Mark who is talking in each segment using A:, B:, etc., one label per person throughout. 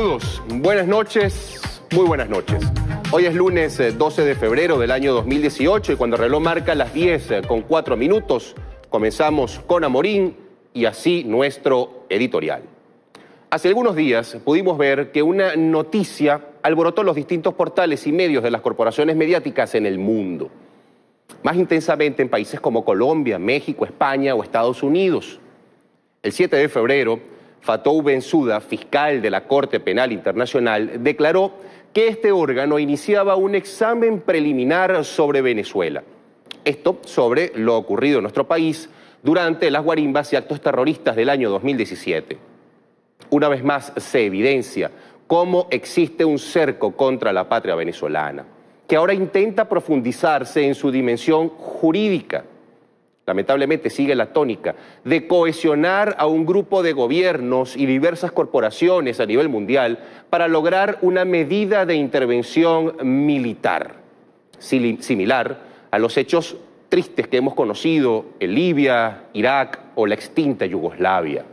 A: todos, buenas noches, muy buenas noches. Hoy es lunes 12 de febrero del año 2018 y cuando el reloj marca las 10:04, comenzamos con Amorín y así nuestro editorial. Hace algunos días pudimos ver que una noticia alborotó los distintos portales y medios de las corporaciones mediáticas en el mundo. Más intensamente en países como Colombia, México, España o Estados Unidos. El 7 de febrero, Fatou Bensouda, fiscal de la Corte Penal Internacional, declaró que este órgano iniciaba un examen preliminar sobre Venezuela. Esto sobre lo ocurrido en nuestro país durante las guarimbas y actos terroristas del año 2017. Una vez más se evidencia cómo existe un cerco contra la patria venezolana, que ahora intenta profundizarse en su dimensión jurídica. Lamentablemente sigue la tónica de cohesionar a un grupo de gobiernos y diversas corporaciones a nivel mundial para lograr una medida de intervención militar, similar a los hechos tristes que hemos conocido en Libia, Irak o la extinta Yugoslavia.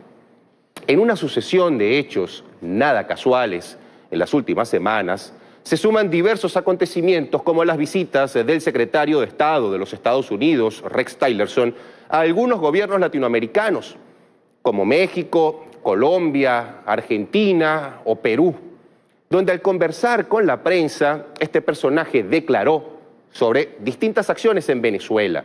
A: En una sucesión de hechos nada casuales en las últimas semanas, se suman diversos acontecimientos como las visitas del secretario de Estado de los Estados Unidos, Rex Tillerson, a algunos gobiernos latinoamericanos, como México, Colombia, Argentina o Perú, donde al conversar con la prensa, este personaje declaró sobre distintas acciones en Venezuela,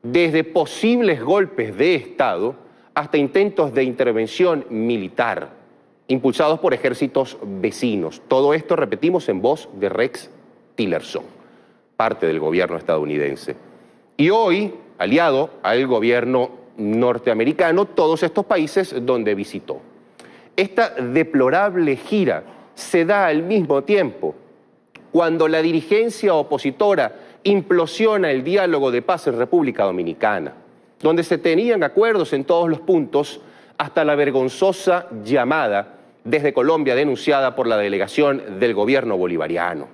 A: desde posibles golpes de Estado hasta intentos de intervención militar, impulsados por ejércitos vecinos. Todo esto, repetimos, en voz de Rex Tillerson, parte del gobierno estadounidense. Y hoy, aliado al gobierno norteamericano, todos estos países donde visitó. Esta deplorable gira se da al mismo tiempo cuando la dirigencia opositora implosiona el diálogo de paz en República Dominicana, donde se tenían acuerdos en todos los puntos, hasta la vergonzosa llamada desde Colombia denunciada por la delegación del gobierno bolivariano.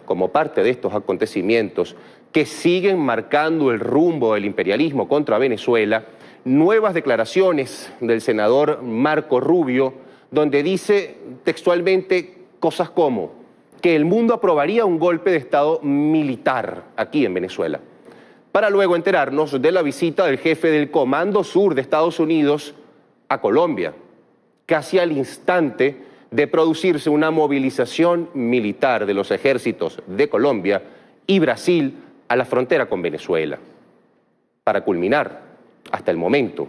A: Como parte de estos acontecimientos que siguen marcando el rumbo del imperialismo contra Venezuela, nuevas declaraciones del senador Marco Rubio, donde dice textualmente cosas como que el mundo aprobaría un golpe de Estado militar aquí en Venezuela, para luego enterarnos de la visita del jefe del Comando Sur de Estados Unidos a Colombia, casi al instante de producirse una movilización militar de los ejércitos de Colombia y Brasil a la frontera con Venezuela. Para culminar, hasta el momento,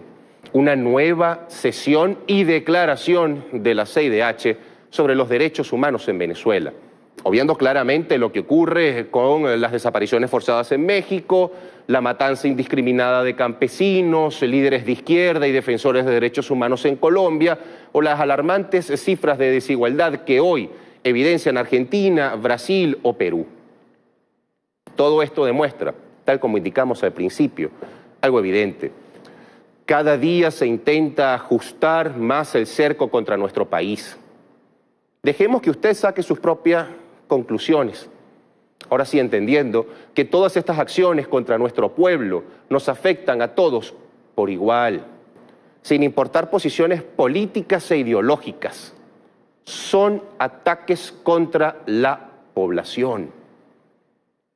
A: una nueva sesión y declaración de la CIDH sobre los derechos humanos en Venezuela, obviando claramente lo que ocurre con las desapariciones forzadas en México, la matanza indiscriminada de campesinos, líderes de izquierda y defensores de derechos humanos en Colombia, o las alarmantes cifras de desigualdad que hoy evidencian Argentina, Brasil o Perú. Todo esto demuestra, tal como indicamos al principio, algo evidente. Cada día se intenta ajustar más el cerco contra nuestro país. Dejemos que usted saque sus propias conclusiones. Ahora sí, entendiendo que todas estas acciones contra nuestro pueblo nos afectan a todos por igual, sin importar posiciones políticas e ideológicas. Son ataques contra la población.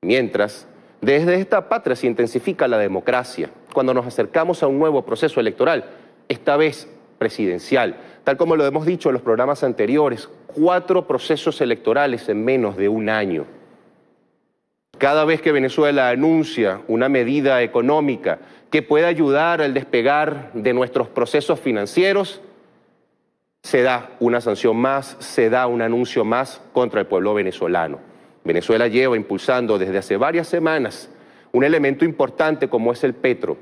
A: Mientras, desde esta patria se intensifica la democracia, cuando nos acercamos a un nuevo proceso electoral, esta vez presidencial, tal como lo hemos dicho en los programas anteriores, 4 procesos electorales en menos de un año. Cada vez que Venezuela anuncia una medida económica que pueda ayudar al despegar de nuestros procesos financieros, se da una sanción más, se da un anuncio más contra el pueblo venezolano. Venezuela lleva impulsando desde hace varias semanas un elemento importante como es el petro,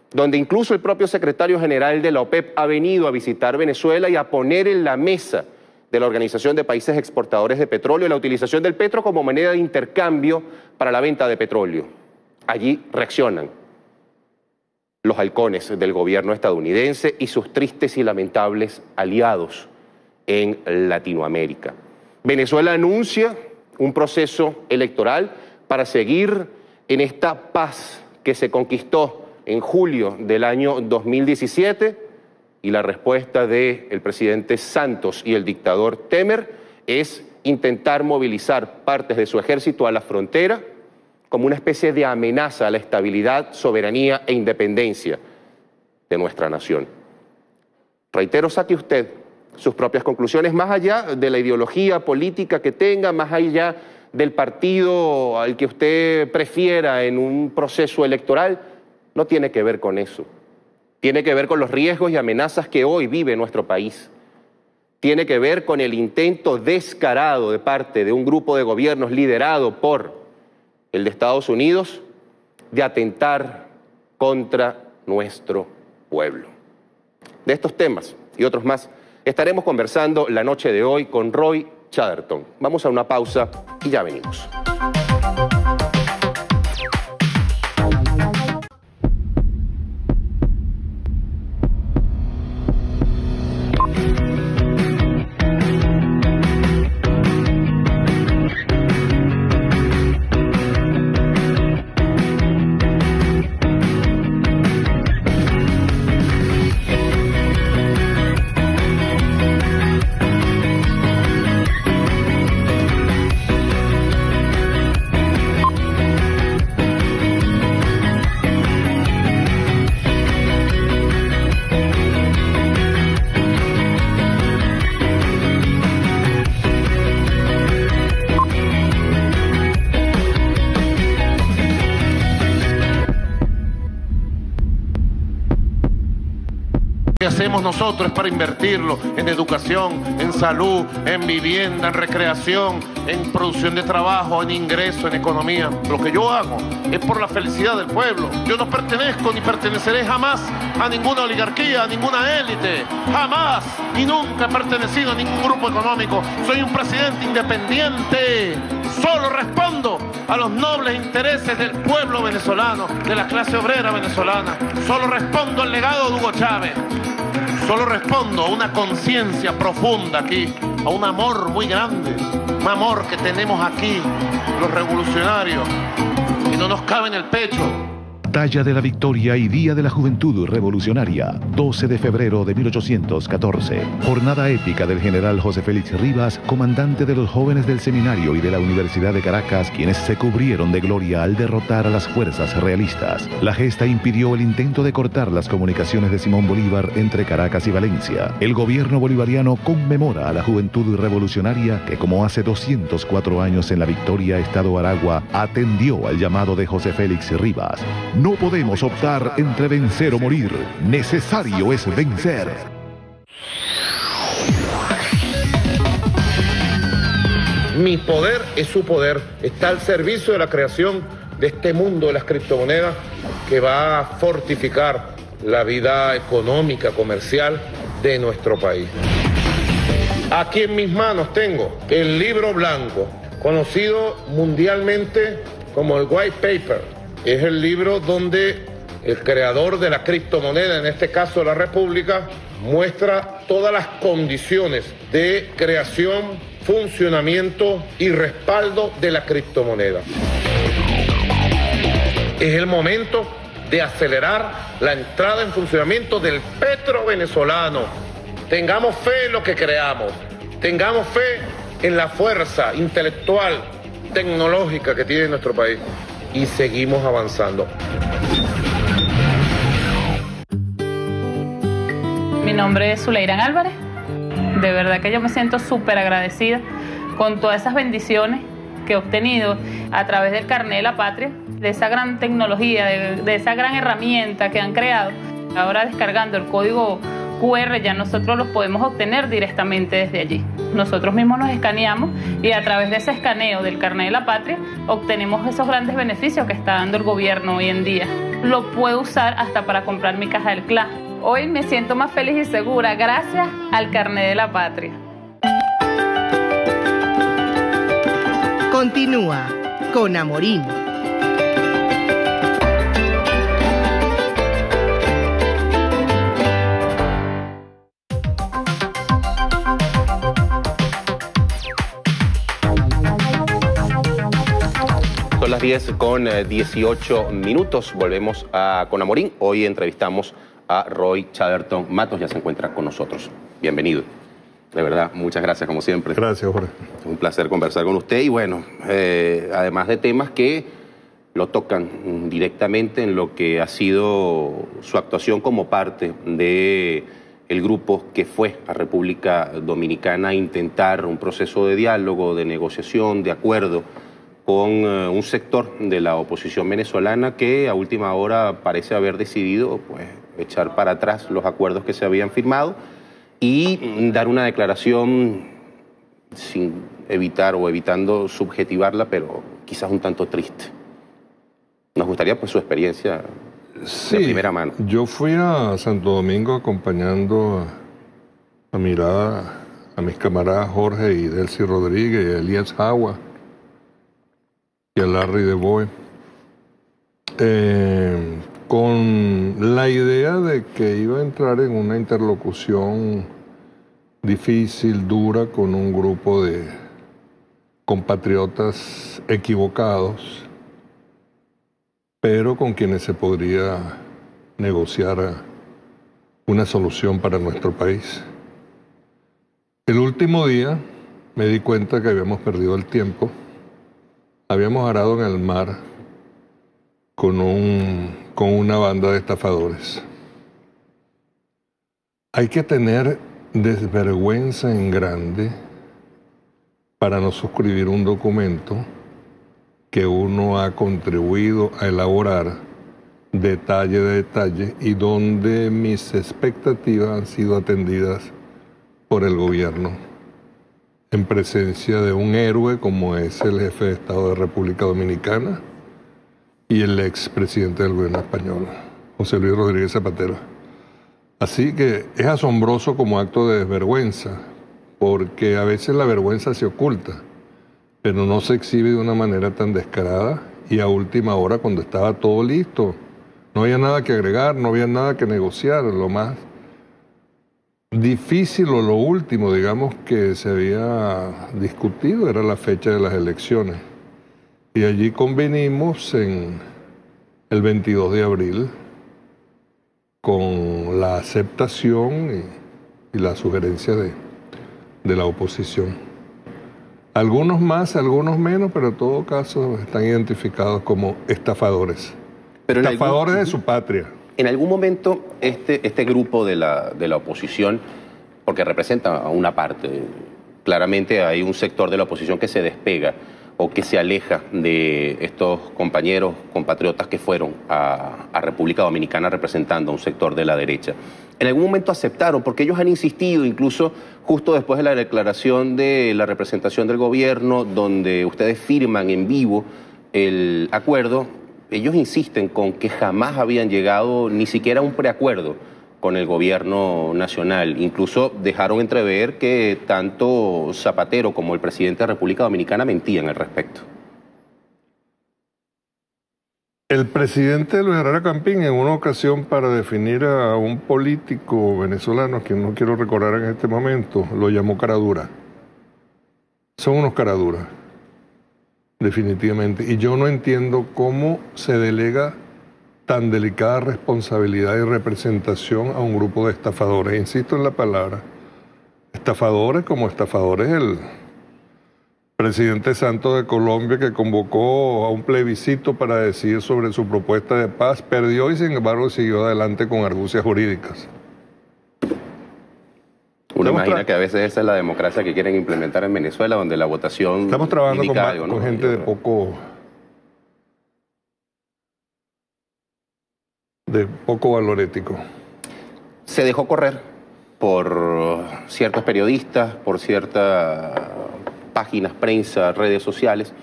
A: donde incluso el propio secretario general de la OPEP ha venido a visitar Venezuela y a poner en la mesa de la Organización de Países Exportadores de Petróleo la utilización del petro como moneda de intercambio para la venta de petróleo. Allí reaccionan los halcones del gobierno estadounidense y sus tristes y lamentables aliados en Latinoamérica. Venezuela anuncia un proceso electoral para seguir en esta paz que se conquistó en julio del año 2017 y la respuesta del presidente Santos y el dictador Temer es intentar movilizar partes de su ejército a la frontera como una especie de amenaza a la estabilidad, soberanía e independencia de nuestra nación. Reitero, saque usted sus propias conclusiones, más allá de la ideología política que tenga, más allá del partido al que usted prefiera en un proceso electoral, no tiene que ver con eso. Tiene que ver con los riesgos y amenazas que hoy vive nuestro país. Tiene que ver con el intento descarado de parte de un grupo de gobiernos liderado por el de Estados Unidos de atentar contra nuestro pueblo. De estos temas y otros más estaremos conversando la noche de hoy con Roy Chatterton. Vamos a una pausa y ya venimos.
B: Hacemos nosotros para invertirlo en educación, en salud, en vivienda, en recreación, en producción de trabajo, en ingreso, en economía. Lo que yo hago es por la felicidad del pueblo. Yo no pertenezco ni perteneceré jamás a ninguna oligarquía, a ninguna élite. Jamás y nunca he pertenecido a ningún grupo económico. Soy un presidente independiente. Solo respondo a los nobles intereses del pueblo venezolano, de la clase obrera venezolana. Solo respondo al legado de Hugo Chávez. Solo respondo a una conciencia profunda aquí, a un amor muy grande, un amor que tenemos aquí, los revolucionarios, y no nos cabe en el pecho.
C: Batalla de la Victoria y Día de la Juventud Revolucionaria, 12 de febrero de 1814. Jornada épica del general José Félix Rivas, comandante de los jóvenes del seminario y de la Universidad de Caracas, quienes se cubrieron de gloria al derrotar a las fuerzas realistas. La gesta impidió el intento de cortar las comunicaciones de Simón Bolívar entre Caracas y Valencia. El gobierno bolivariano conmemora a la juventud revolucionaria que, como hace 204 años en la Victoria, Estado Aragua, atendió al llamado de José Félix Rivas. No podemos optar entre vencer o morir. Necesario es vencer.
B: Mi poder es su poder. Está al servicio de la creación de este mundo de las criptomonedas que va a fortificar la vida económica, comercial de nuestro país. Aquí en mis manos tengo el libro blanco, conocido mundialmente como el White Paper. Es el libro donde el creador de la criptomoneda, en este caso la República, muestra todas las condiciones de creación, funcionamiento y respaldo de la criptomoneda. Es el momento de acelerar la entrada en funcionamiento del petro venezolano. Tengamos fe en lo que creamos, tengamos fe en la fuerza intelectual, tecnológica que tiene nuestro país. Y seguimos avanzando.
D: Mi nombre es Zuleirán Álvarez. De verdad que yo me siento súper agradecida con todas esas bendiciones que he obtenido a través del Carnet de la Patria, de esa gran tecnología, de esa gran herramienta que han creado. Ahora descargando el código QR ya nosotros los podemos obtener directamente desde allí. Nosotros mismos nos escaneamos y a través de ese escaneo del Carnet de la Patria obtenemos esos grandes beneficios que está dando el gobierno hoy en día. Lo puedo usar hasta para comprar mi caja del CLA. Hoy me siento más feliz y segura gracias al Carnet de la Patria.
E: Continúa con Amorín.
A: Son las 10 con 18 minutos. Volvemos con Amorín. Hoy entrevistamos a Roy Chatterton Matos, ya se encuentra con nosotros. Bienvenido. De verdad, muchas gracias como siempre.
F: Gracias, Jorge.
A: Es un placer conversar con usted y bueno, además de temas que lo tocan directamente en lo que ha sido su actuación como parte de el grupo que fue a República Dominicana a intentar un proceso de diálogo, de negociación, de acuerdo con un sector de la oposición venezolana que a última hora parece haber decidido pues, echar para atrás los acuerdos que se habían firmado y dar una declaración sin evitar o evitando subjetivarla, pero quizás un tanto triste. Nos gustaría pues su experiencia de primera mano.
F: Yo fui a Santo Domingo acompañando a mis camaradas Jorge y Delcy Rodríguez, y a Elías Jagua y a Larry DeBoe, con la idea de que iba a entrar en una interlocución difícil, dura, con un grupo de compatriotas equivocados, pero con quienes se podría negociar una solución para nuestro país. El último día me di cuenta que habíamos perdido el tiempo, habíamos arado en el mar con una banda de estafadores. Hay que tener desvergüenza en grande para no suscribir un documento que uno ha contribuido a elaborar detalle de detalle y donde mis expectativas han sido atendidas por el gobierno en presencia de un héroe como es el jefe de Estado de República Dominicana y el expresidente del gobierno español, José Luis Rodríguez Zapatero. Así que es asombroso como acto de desvergüenza, porque a veces la vergüenza se oculta, pero no se exhibe de una manera tan descarada y a última hora cuando estaba todo listo. No había nada que agregar, no había nada que negociar. Lo más difícil o lo último, digamos, que se había discutido era la fecha de las elecciones. Y allí convenimos en el 22 de abril con la aceptación y la sugerencia de la oposición. Algunos más, algunos menos, pero en todo caso están identificados como estafadores. Pero estafadores de su patria.
A: En algún momento este grupo de la oposición, porque representa a una parte, claramente hay un sector de la oposición que se despega o que se aleja de estos compañeros, compatriotas que fueron a República Dominicana representando a un sector de la derecha. En algún momento aceptaron, porque ellos han insistido, incluso justo después de la declaración de la representación del gobierno, donde ustedes firman en vivo el acuerdo, ellos insisten con que jamás habían llegado ni siquiera a un preacuerdo con el gobierno nacional. Incluso dejaron entrever que tanto Zapatero como el presidente de República Dominicana mentían al respecto.
F: El presidente Luis Herrera Campín, en una ocasión para definir a un político venezolano, a quien no quiero recordar en este momento, lo llamó caradura. Son unos caraduras, definitivamente. Y yo no entiendo cómo se delega tan delicada responsabilidad y representación a un grupo de estafadores. Insisto en la palabra. Estafadores como estafadores el presidente Santos de Colombia, que convocó a un plebiscito para decidir sobre su propuesta de paz, perdió y sin embargo siguió adelante con argucias jurídicas.
A: Uno imagina que a veces esa es la democracia que quieren implementar en Venezuela, donde la votación...
F: Estamos trabajando con gente de poco valor ético.
A: Se dejó correr por ciertos periodistas, por ciertas páginas, prensa, redes sociales,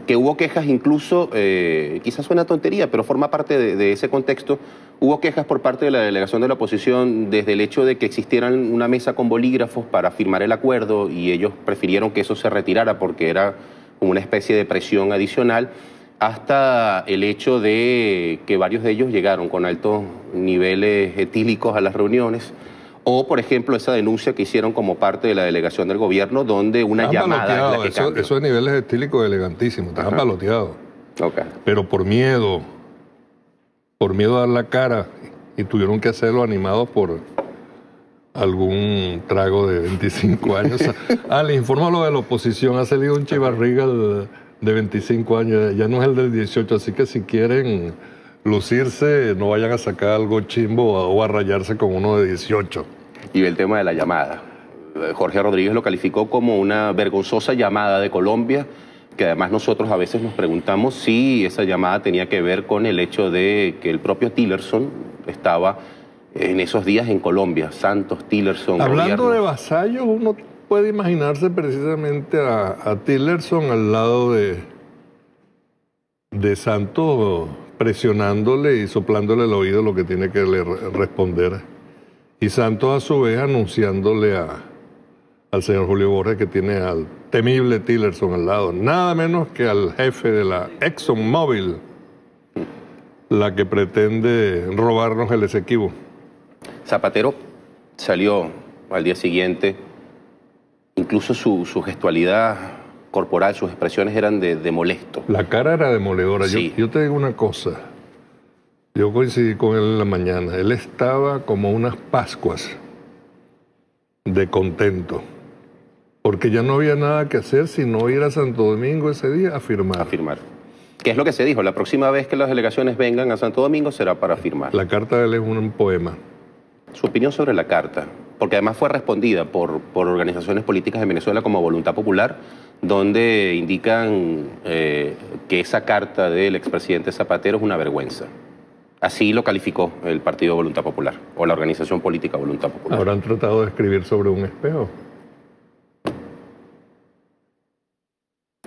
A: que hubo quejas incluso, quizás suena tontería, pero forma parte de ese contexto. Hubo quejas por parte de la delegación de la oposición desde el hecho de que existieran una mesa con bolígrafos para firmar el acuerdo y ellos prefirieron que eso se retirara porque era como una especie de presión adicional, hasta el hecho de que varios de ellos llegaron con altos niveles etílicos a las reuniones, o por ejemplo esa denuncia que hicieron como parte de la delegación del gobierno donde una llamada... Es la que
F: esos niveles etílicos elegantísimos, estaban paloteados.
A: Okay.
F: Pero por miedo a dar la cara y tuvieron que hacerlo animados por algún trago de 25 años. Les informo lo de la oposición, ha salido un Chivarriga de 25 años, ya no es el del 18, así que si quieren lucirse, no vayan a sacar algo chimbo o a rayarse con uno de 18.
A: Y el tema de la llamada. Jorge Rodríguez lo calificó como una vergonzosa llamada de Colombia, que además nosotros a veces nos preguntamos si esa llamada tenía que ver con el hecho de que el propio Tillerson estaba en esos días en Colombia, Santos, Tillerson.
F: Hablando
A: gobierno.
F: de vasallos, uno puede imaginarse precisamente a Tillerson al lado de Santos, presionándole y soplándole el oído lo que tiene que responder. Y Santos a su vez anunciándole al señor Julio Borges que tiene al temible Tillerson al lado, nada menos que al jefe de la ExxonMobil, la que pretende robarnos el Esequibo.
A: Zapatero salió al día siguiente, incluso su gestualidad corporal, sus expresiones eran de molesto.
F: La cara era demoledora.
A: Sí.
F: Yo te digo una cosa, yo coincidí con él en la mañana, él estaba como unas Pascuas de contento, porque ya no había nada que hacer sino ir a Santo Domingo ese día a firmar.
A: A firmar. ¿Qué es lo que se dijo? La próxima vez que las delegaciones vengan a Santo Domingo será para firmar.
F: La carta de él es un poema.
A: Su opinión sobre la carta, porque además fue respondida por organizaciones políticas de Venezuela como Voluntad Popular, donde indican que esa carta del expresidente Zapatero es una vergüenza. Así lo calificó el Partido Voluntad Popular, o la organización política Voluntad Popular.
F: Habrán tratado de escribir sobre un espejo.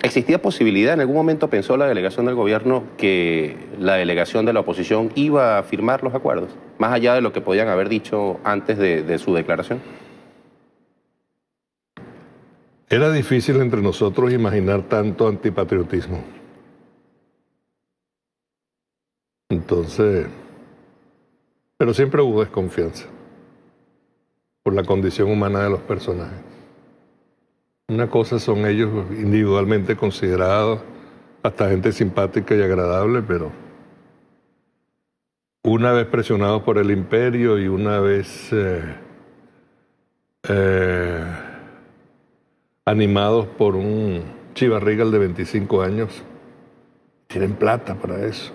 A: ¿Existía posibilidad, en algún momento pensó la delegación del gobierno que la delegación de la oposición iba a firmar los acuerdos, más allá de lo que podían haber dicho antes de su declaración?
F: Era difícil entre nosotros imaginar tanto antipatriotismo. Entonces, pero siempre hubo desconfianza por la condición humana de los personajes. Una cosa son ellos individualmente considerados, hasta gente simpática y agradable, pero una vez presionados por el imperio y una vez animados por un Chivarriga de 25 años, tienen plata para eso.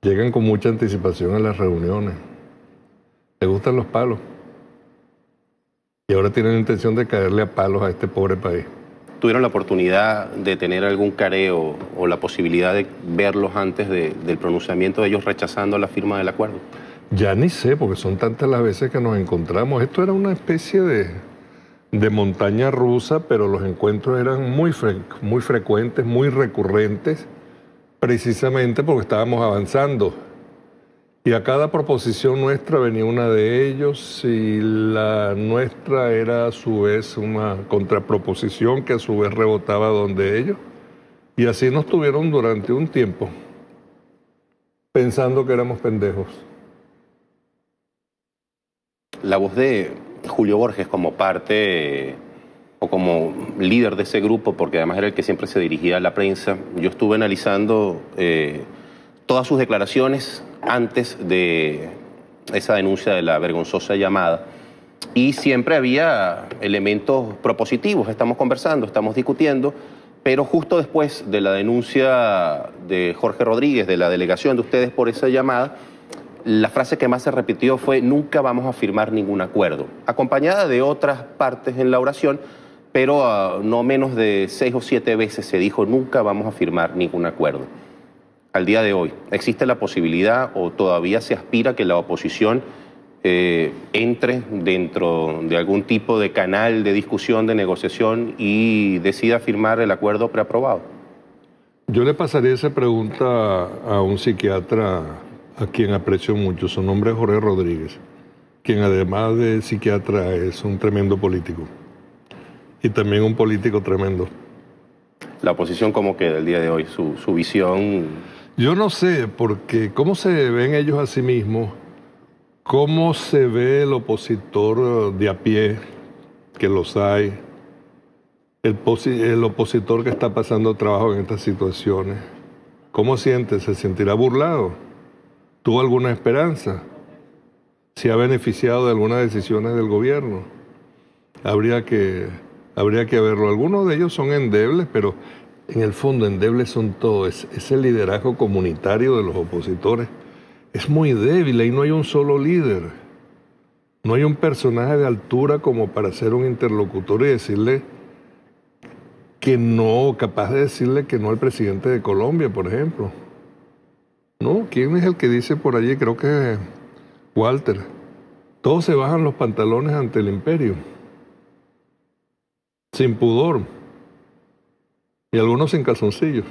F: Llegan con mucha anticipación a las reuniones. Les gustan los palos. Y ahora tienen intención de caerle a palos a este pobre país.
A: ¿Tuvieron la oportunidad de tener algún careo o la posibilidad de verlos antes del pronunciamiento de ellos rechazando la firma del acuerdo?
F: Ya ni sé, porque son tantas las veces que nos encontramos. Esto era una especie de montaña rusa, pero los encuentros eran muy frecuentes, muy recurrentes, precisamente porque estábamos avanzando. Y a cada proposición nuestra venía una de ellos y la nuestra era a su vez una contraproposición que a su vez rebotaba donde ellos. Y así nos tuvieron durante un tiempo, pensando que éramos pendejos.
A: La voz de Julio Borges como parte o como líder de ese grupo, porque además era el que siempre se dirigía a la prensa, yo estuve analizando todas sus declaraciones antes de esa denuncia de la vergonzosa llamada, y siempre había elementos propositivos. Estamos conversando, estamos discutiendo, pero justo después de la denuncia de Jorge Rodríguez, de la delegación de ustedes por esa llamada, la frase que más se repitió fue: nunca vamos a firmar ningún acuerdo, acompañada de otras partes en la oración, pero no menos de 6 o 7 veces se dijo: nunca vamos a firmar ningún acuerdo. Al día de hoy, ¿existe la posibilidad o todavía se aspira que la oposición entre dentro de algún tipo de canal de discusión, de negociación y decida firmar el acuerdo preaprobado?
F: Yo le pasaría esa pregunta a un psiquiatra a quien aprecio mucho. Su nombre es Jorge Rodríguez, quien además de psiquiatra es un tremendo político y también un político tremendo.
A: La oposición, ¿cómo queda el día de hoy? Su visión...
F: Yo no sé, porque cómo se ven ellos a sí mismos, cómo se ve el opositor de a pie, que los hay, el opositor que está pasando trabajo en estas situaciones. ¿Cómo siente? ¿Se sentirá burlado? ¿Tuvo alguna esperanza? se ha beneficiado de algunas decisiones del gobierno. Habría que verlo. Algunos de ellos son endebles, pero en el fondo endebles son todos. Ese liderazgo comunitario de los opositores es muy débil, ahí no hay un solo líder. No hay un personaje de altura como para ser un interlocutor y decirle que no, capaz de decirle que no al presidente de Colombia, por ejemplo. ¿No? ¿Quién es el que dice por allí? Creo que es Walter. Todos se bajan los pantalones ante el imperio. Sin pudor. Y algunos sin calzoncillos.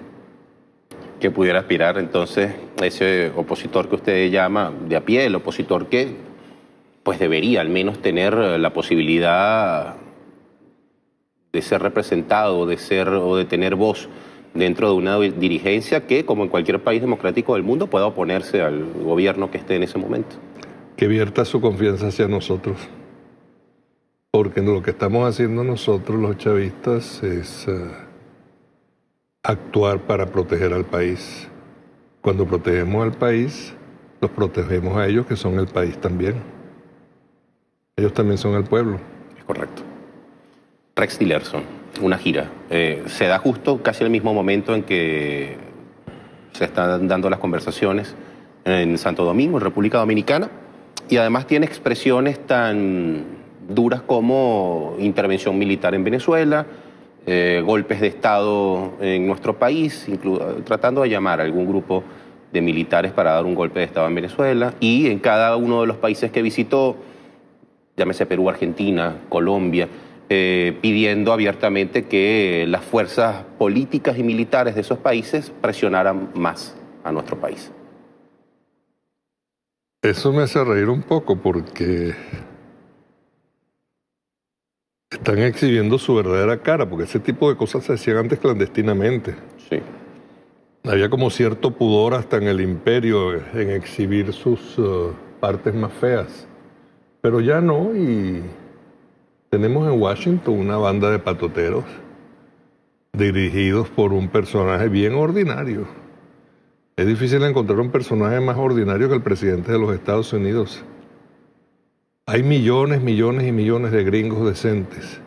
A: Que pudiera aspirar entonces ese opositor que usted llama de a pie, el opositor que pues debería al menos tener la posibilidad de ser representado, o de tener voz dentro de una dirigencia que, como en cualquier país democrático del mundo, pueda oponerse al gobierno que esté en ese momento.
F: Que vierta su confianza hacia nosotros. Porque lo que estamos haciendo nosotros, los chavistas, es actuar para proteger al país. Cuando protegemos al país, los protegemos a ellos, que son el país también. Ellos también son el pueblo.
A: Es correcto. Rex Tillerson, una gira. Se da justo casi al mismo momento en que se están dando las conversaciones en Santo Domingo, en República Dominicana, y además tiene expresiones tan duras como intervención militar en Venezuela, golpes de Estado en nuestro país, tratando de llamar a algún grupo de militares para dar un golpe de Estado en Venezuela, y en cada uno de los países que visitó, llámese Perú, Argentina, Colombia, pidiendo abiertamente que las fuerzas políticas y militares de esos países presionaran más a nuestro país.
F: Eso me hace reír un poco porque están exhibiendo su verdadera cara, porque ese tipo de cosas se hacían antes clandestinamente.
A: Sí.
F: Había como cierto pudor hasta en el imperio en exhibir sus partes más feas. Pero ya no, y tenemos en Washington una banda de patoteros dirigidos por un personaje bien ordinario. Es difícil encontrar un personaje más ordinario que el presidente de los Estados Unidos. Hay millones, millones y millones de gringos decentes.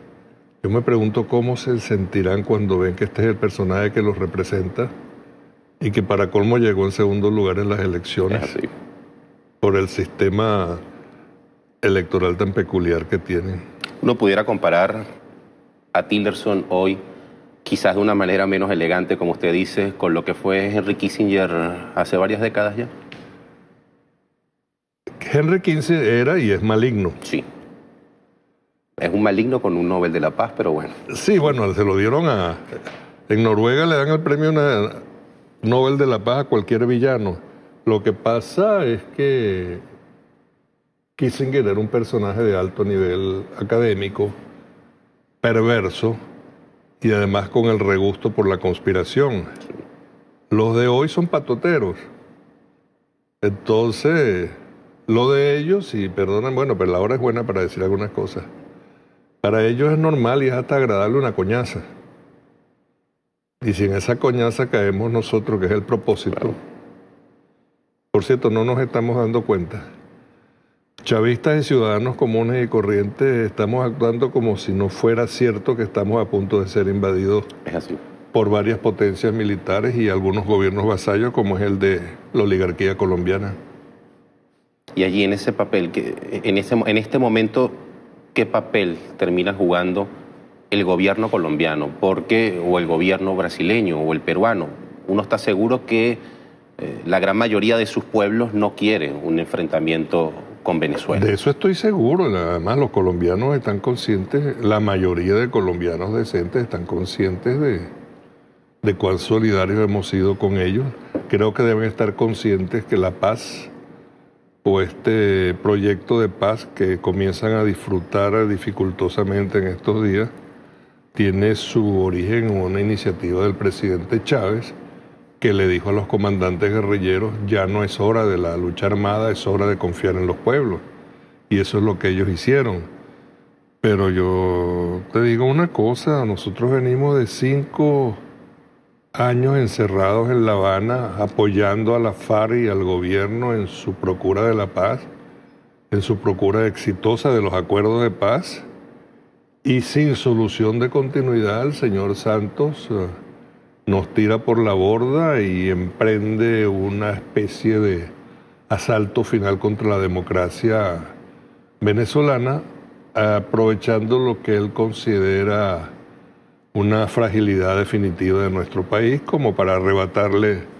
F: Yo me pregunto cómo se sentirán cuando ven que este es el personaje que los representa y que para colmo llegó en segundo lugar en las elecciones.
A: Es así.
F: Por el sistema electoral tan peculiar que tienen.
A: Uno pudiera comparar a Tillerson hoy, quizás de una manera menos elegante, como usted dice, con lo que fue Henry Kissinger hace varias décadas ya.
F: Henry Kissinger era y es maligno.
A: Sí. Es un maligno con un Nobel de la Paz, pero bueno.
F: Sí, bueno, se lo dieron a... En Noruega le dan el premio Nobel de la Paz a cualquier villano. Lo que pasa es que Kissinger era un personaje de alto nivel académico, perverso, y además con el regusto por la conspiración. Los de hoy son patoteros. Entonces, lo de ellos, y perdonan, bueno, pero la hora es buena para decir algunas cosas. Para ellos es normal y es hasta agradable una coñaza. Y si en esa coñaza caemos nosotros, que es el propósito. Claro. Por cierto, no nos estamos dando cuenta. Chavistas y ciudadanos comunes y corrientes estamos actuando como si no fuera cierto que estamos a punto de ser invadidos por varias potencias militares y algunos gobiernos vasallos, como es el de la oligarquía colombiana.
A: Y allí en ese papel, en este momento, ¿qué papel termina jugando el gobierno colombiano? O el gobierno brasileño o el peruano. Uno está seguro que la gran mayoría de sus pueblos no quiere un enfrentamiento con Venezuela.
F: De eso estoy seguro. Además, los colombianos están conscientes, la mayoría de colombianos decentes están conscientes de cuán solidarios hemos sido con ellos. Creo que deben estar conscientes que la paz o este proyecto de paz que comienzan a disfrutar dificultosamente en estos días tiene su origen en una iniciativa del presidente Chávez, que le dijo a los comandantes guerrilleros: ya no es hora de la lucha armada, es hora de confiar en los pueblos. Y eso es lo que ellos hicieron. Pero yo te digo una cosa, nosotros venimos de 5 años encerrados en La Habana, apoyando a la FARC y al gobierno en su procura de la paz. en su procura exitosa de los acuerdos de paz, y sin solución de continuidad el señor Santos nos tira por la borda y emprende una especie de asalto final contra la democracia venezolana, aprovechando lo que él considera una fragilidad definitiva de nuestro país, como para arrebatarle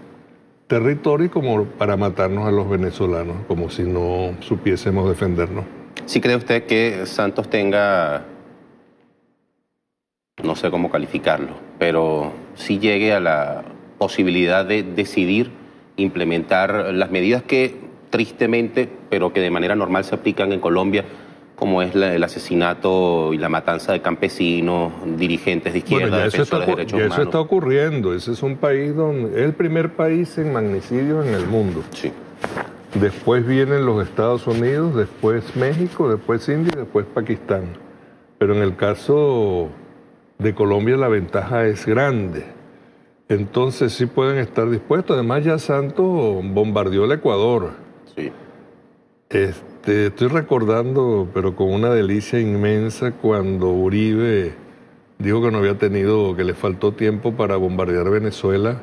F: territorio y como para matarnos a los venezolanos, como si no supiésemos defendernos.
A: ¿Sí cree usted que Santos tenga, no sé cómo calificarlo, pero sí llegue a la posibilidad de decidir implementar las medidas que tristemente, pero que de manera normal se aplican en Colombia, como es el asesinato y la matanza de campesinos, dirigentes de izquierda, defensores de derechos humanos?
F: Eso está ocurriendo. Ese es un país donde es el primer país en magnicidios en el mundo.
A: Sí.
F: Después vienen los Estados Unidos, después México, después India y después Pakistán. Pero en el caso de Colombia la ventaja es grande. Entonces sí pueden estar dispuestos. Además ya Santos bombardeó el Ecuador.
A: Sí.
F: Estoy recordando, pero con una delicia inmensa, cuando Uribe dijo que no había tenido, que le faltó tiempo para bombardear Venezuela,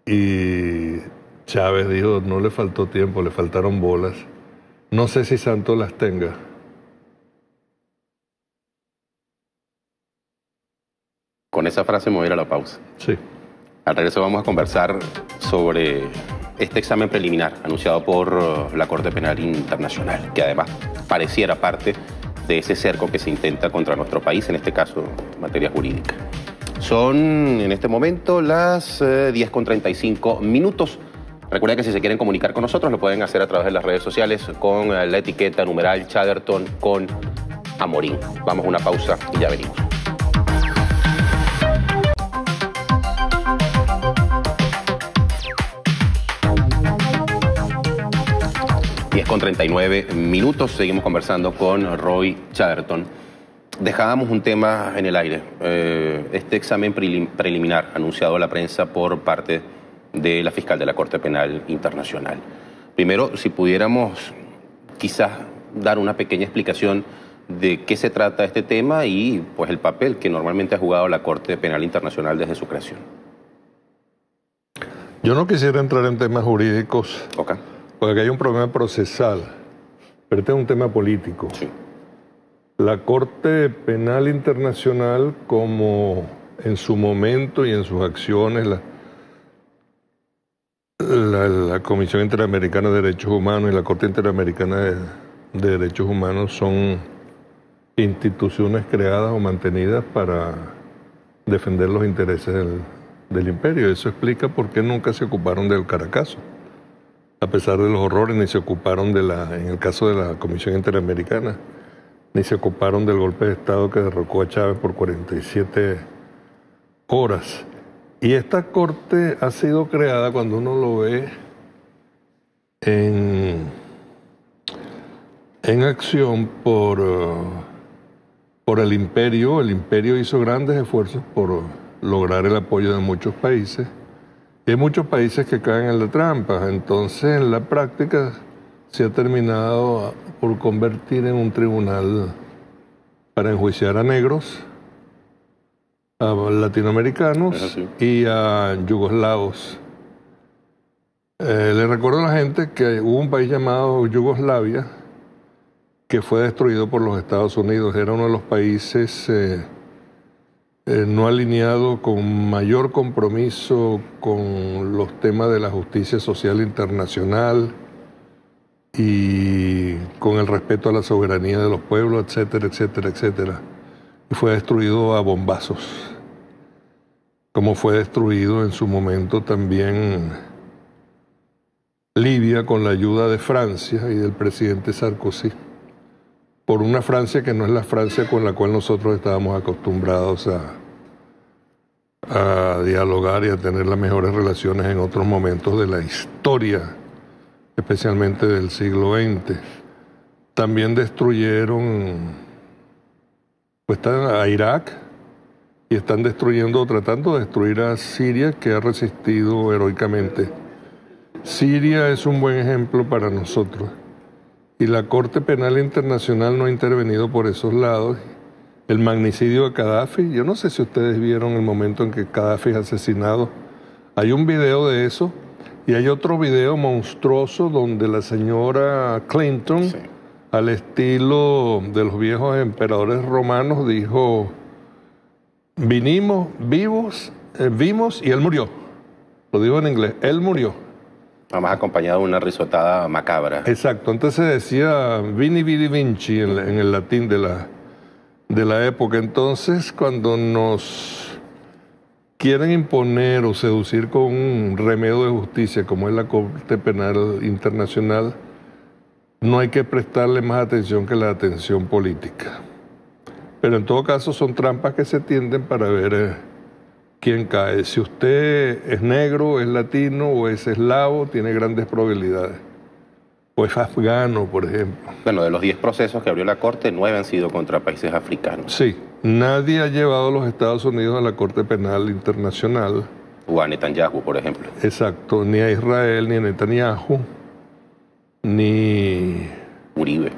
F: y Chávez dijo, no le faltó tiempo, le faltaron bolas. No sé si Santos las tenga.
A: Con esa frase me voy a ir a la pausa.
F: Sí.
A: Al regreso vamos a conversar sobre este examen preliminar anunciado por la Corte Penal Internacional, que además pareciera parte de ese cerco que se intenta contra nuestro país, en este caso en materia jurídica. Son en este momento las 10:35. Recuerden que si se quieren comunicar con nosotros lo pueden hacer a través de las redes sociales con la etiqueta numeral Chatterton con Amorín. Vamos a una pausa y ya venimos. Con 39 minutos, seguimos conversando con Roy Chatterton. Dejábamos un tema en el aire, este examen preliminar anunciado a la prensa por parte de la fiscal de la Corte Penal Internacional. Primero, si pudiéramos quizás dar una pequeña explicación de qué se trata este tema y pues el papel que normalmente ha jugado la Corte Penal Internacional desde su creación.
F: Yo no quisiera entrar en temas jurídicos.
A: Okay.
F: Porque hay un problema procesal, pero este es un tema político.
A: Sí.
F: La Corte Penal Internacional, como en su momento y en sus acciones, la Comisión Interamericana de Derechos Humanos y la Corte Interamericana de Derechos Humanos son instituciones creadas o mantenidas para defender los intereses del imperio. Eso explica por qué nunca se ocuparon del Caracazo. A pesar de los horrores, ni se ocuparon en el caso de la Comisión Interamericana, ni se ocuparon del golpe de Estado que derrocó a Chávez por 47 horas. Y esta corte ha sido creada, cuando uno lo ve en acción, por el imperio. El imperio hizo grandes esfuerzos por lograr el apoyo de muchos países. Y hay muchos países que caen en la trampa. Entonces, en la práctica, se ha terminado por convertir en un tribunal para enjuiciar a negros, a latinoamericanos y a yugoslavos. Le recuerdo a la gente que hubo un país llamado Yugoslavia que fue destruido por los Estados Unidos. Era uno de los países no alineado con mayor compromiso con los temas de la justicia social internacional y con el respeto a la soberanía de los pueblos, etcétera, etcétera, etcétera. Y fue destruido a bombazos, como fue destruido en su momento también Libia con la ayuda de Francia y del presidente Sarkozy, por una Francia que no es la Francia con la cual nosotros estábamos acostumbrados a dialogar y a tener las mejores relaciones en otros momentos de la historia, especialmente del siglo XX. También destruyeron a Irak y están destruyendo, tratando de destruir a Siria, que ha resistido heroicamente. Siria es un buen ejemplo para nosotros. y la Corte Penal Internacional no ha intervenido por esos lados. El magnicidio de Gaddafi, yo no sé si ustedes vieron el momento en que Gaddafi es asesinado. Hay un video de eso y hay otro video monstruoso donde la señora Clinton, sí, al estilo de los viejos emperadores romanos, dijo: vinimos vivos, vimos y él murió. Lo digo en inglés, él murió.
A: Además acompañado de una risotada macabra.
F: Exacto, entonces decía Vini Vidi Vinci en el latín de la época. Entonces, cuando nos quieren imponer o seducir con un remedio de justicia como es la Corte Penal Internacional, no hay que prestarle más atención que la atención política. Pero en todo caso son trampas que se tienden para ver quién cae. Si usted es negro, es latino o es eslavo, tiene grandes probabilidades. O es afgano, por ejemplo.
A: Bueno, de los 10 procesos que abrió la Corte, 9 han sido contra países africanos.
F: Sí, nadie ha llevado a los Estados Unidos a la Corte Penal Internacional.
A: O a Netanyahu, por ejemplo.
F: Exacto, ni a Israel, ni a Netanyahu, ni...
A: Uribe.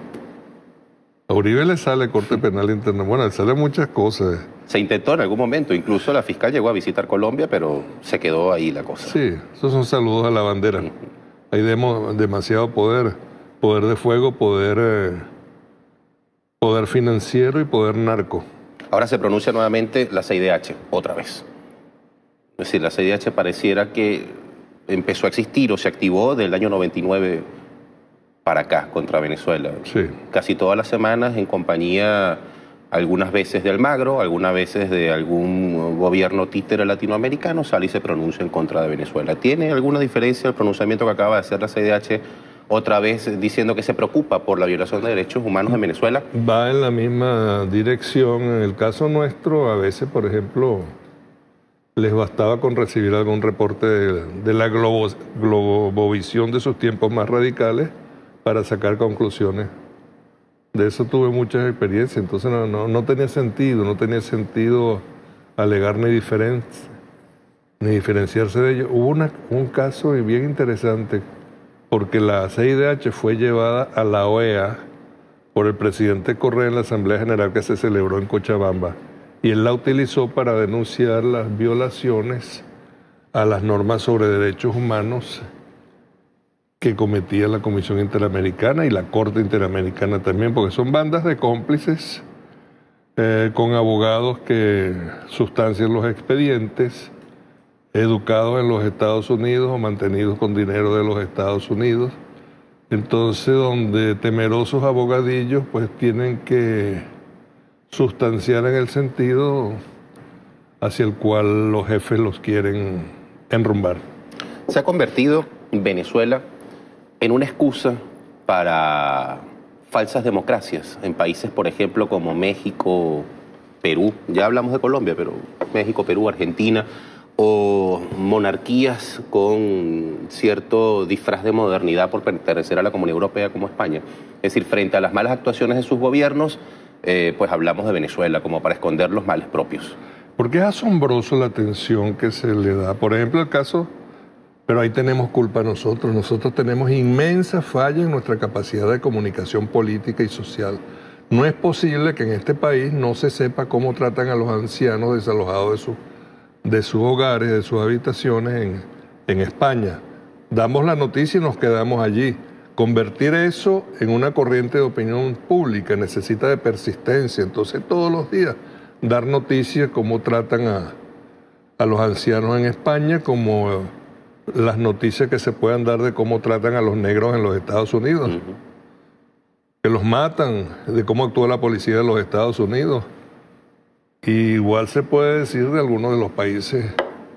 F: A Uribe le sale Corte Penal Internacional. Bueno, le salen muchas cosas.
A: Se intentó en algún momento, incluso la fiscal llegó a visitar Colombia, pero se quedó ahí la cosa.
F: Sí, esos son saludos a la bandera. Ahí demos demasiado poder, poder de fuego, poder financiero y poder narco.
A: Ahora se pronuncia nuevamente la CIDH, otra vez. Es decir, la CIDH pareciera que empezó a existir o se activó del año 99 para acá, contra Venezuela.
F: Sí.
A: Casi todas las semanas en compañía, algunas veces de Almagro, algunas veces de algún gobierno títere latinoamericano, sale y se pronuncia en contra de Venezuela. ¿Tiene alguna diferencia el pronunciamiento que acaba de hacer la CIDH otra vez diciendo que se preocupa por la violación de derechos humanos en Venezuela?
F: Va en la misma dirección. En el caso nuestro, a veces, por ejemplo, les bastaba con recibir algún reporte de la globovisión de sus tiempos más radicales para sacar conclusiones. De eso tuve muchas experiencias, entonces no tenía sentido alegar ni diferenciarse de ellos. Hubo un caso bien interesante, porque la CIDH fue llevada a la OEA por el presidente Correa en la Asamblea General que se celebró en Cochabamba, y él la utilizó para denunciar las violaciones a las normas sobre derechos humanos que cometía la Comisión Interamericana y la Corte Interamericana también, porque son bandas de cómplices con abogados que sustancian los expedientes, educados en los Estados Unidos o mantenidos con dinero de los Estados Unidos. Entonces, donde temerosos abogadillos pues tienen que sustanciar en el sentido hacia el cual los jefes los quieren enrumbar.
A: Se ha convertido Venezuela en una excusa para falsas democracias en países, por ejemplo, como México, Perú, ya hablamos de Colombia, pero México, Perú, Argentina, o monarquías con cierto disfraz de modernidad por pertenecer a la Comunidad Europea como España. Es decir, frente a las malas actuaciones de sus gobiernos, pues hablamos de Venezuela como para esconder los males propios.
F: Porque es asombroso la atención que se le da. Por ejemplo, el caso... Pero ahí tenemos culpa nosotros. Nosotros tenemos inmensa falla en nuestra capacidad de comunicación política y social. No es posible que en este país no se sepa cómo tratan a los ancianos desalojados de sus hogares, de sus habitaciones en España. Damos la noticia y nos quedamos allí. Convertir eso en una corriente de opinión pública necesita de persistencia. Entonces, todos los días dar noticias cómo tratan a los ancianos en España, como las noticias que se puedan dar de cómo tratan a los negros en los Estados Unidos, que los matan, de cómo actúa la policía de los Estados Unidos. Y igual se puede decir de algunos de los países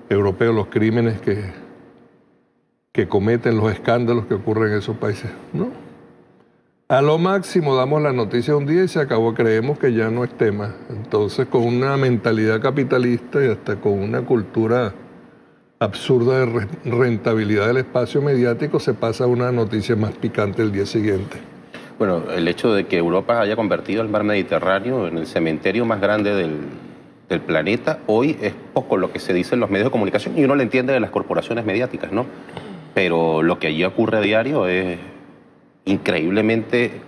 F: europeos, los crímenes que cometen, los escándalos que ocurren en esos países. No. A lo máximo damos la noticia un día y se acabó, creemos que ya no es tema. Entonces, con una mentalidad capitalista y hasta con una cultura absurda de rentabilidad del espacio mediático, se pasa a una noticia más picante el día siguiente.
A: Bueno, el hecho de que Europa haya convertido el mar Mediterráneo en el cementerio más grande del planeta, hoy es poco lo que se dice en los medios de comunicación y uno lo entiende de las corporaciones mediáticas, ¿no? Pero lo que allí ocurre a diario es increíblemente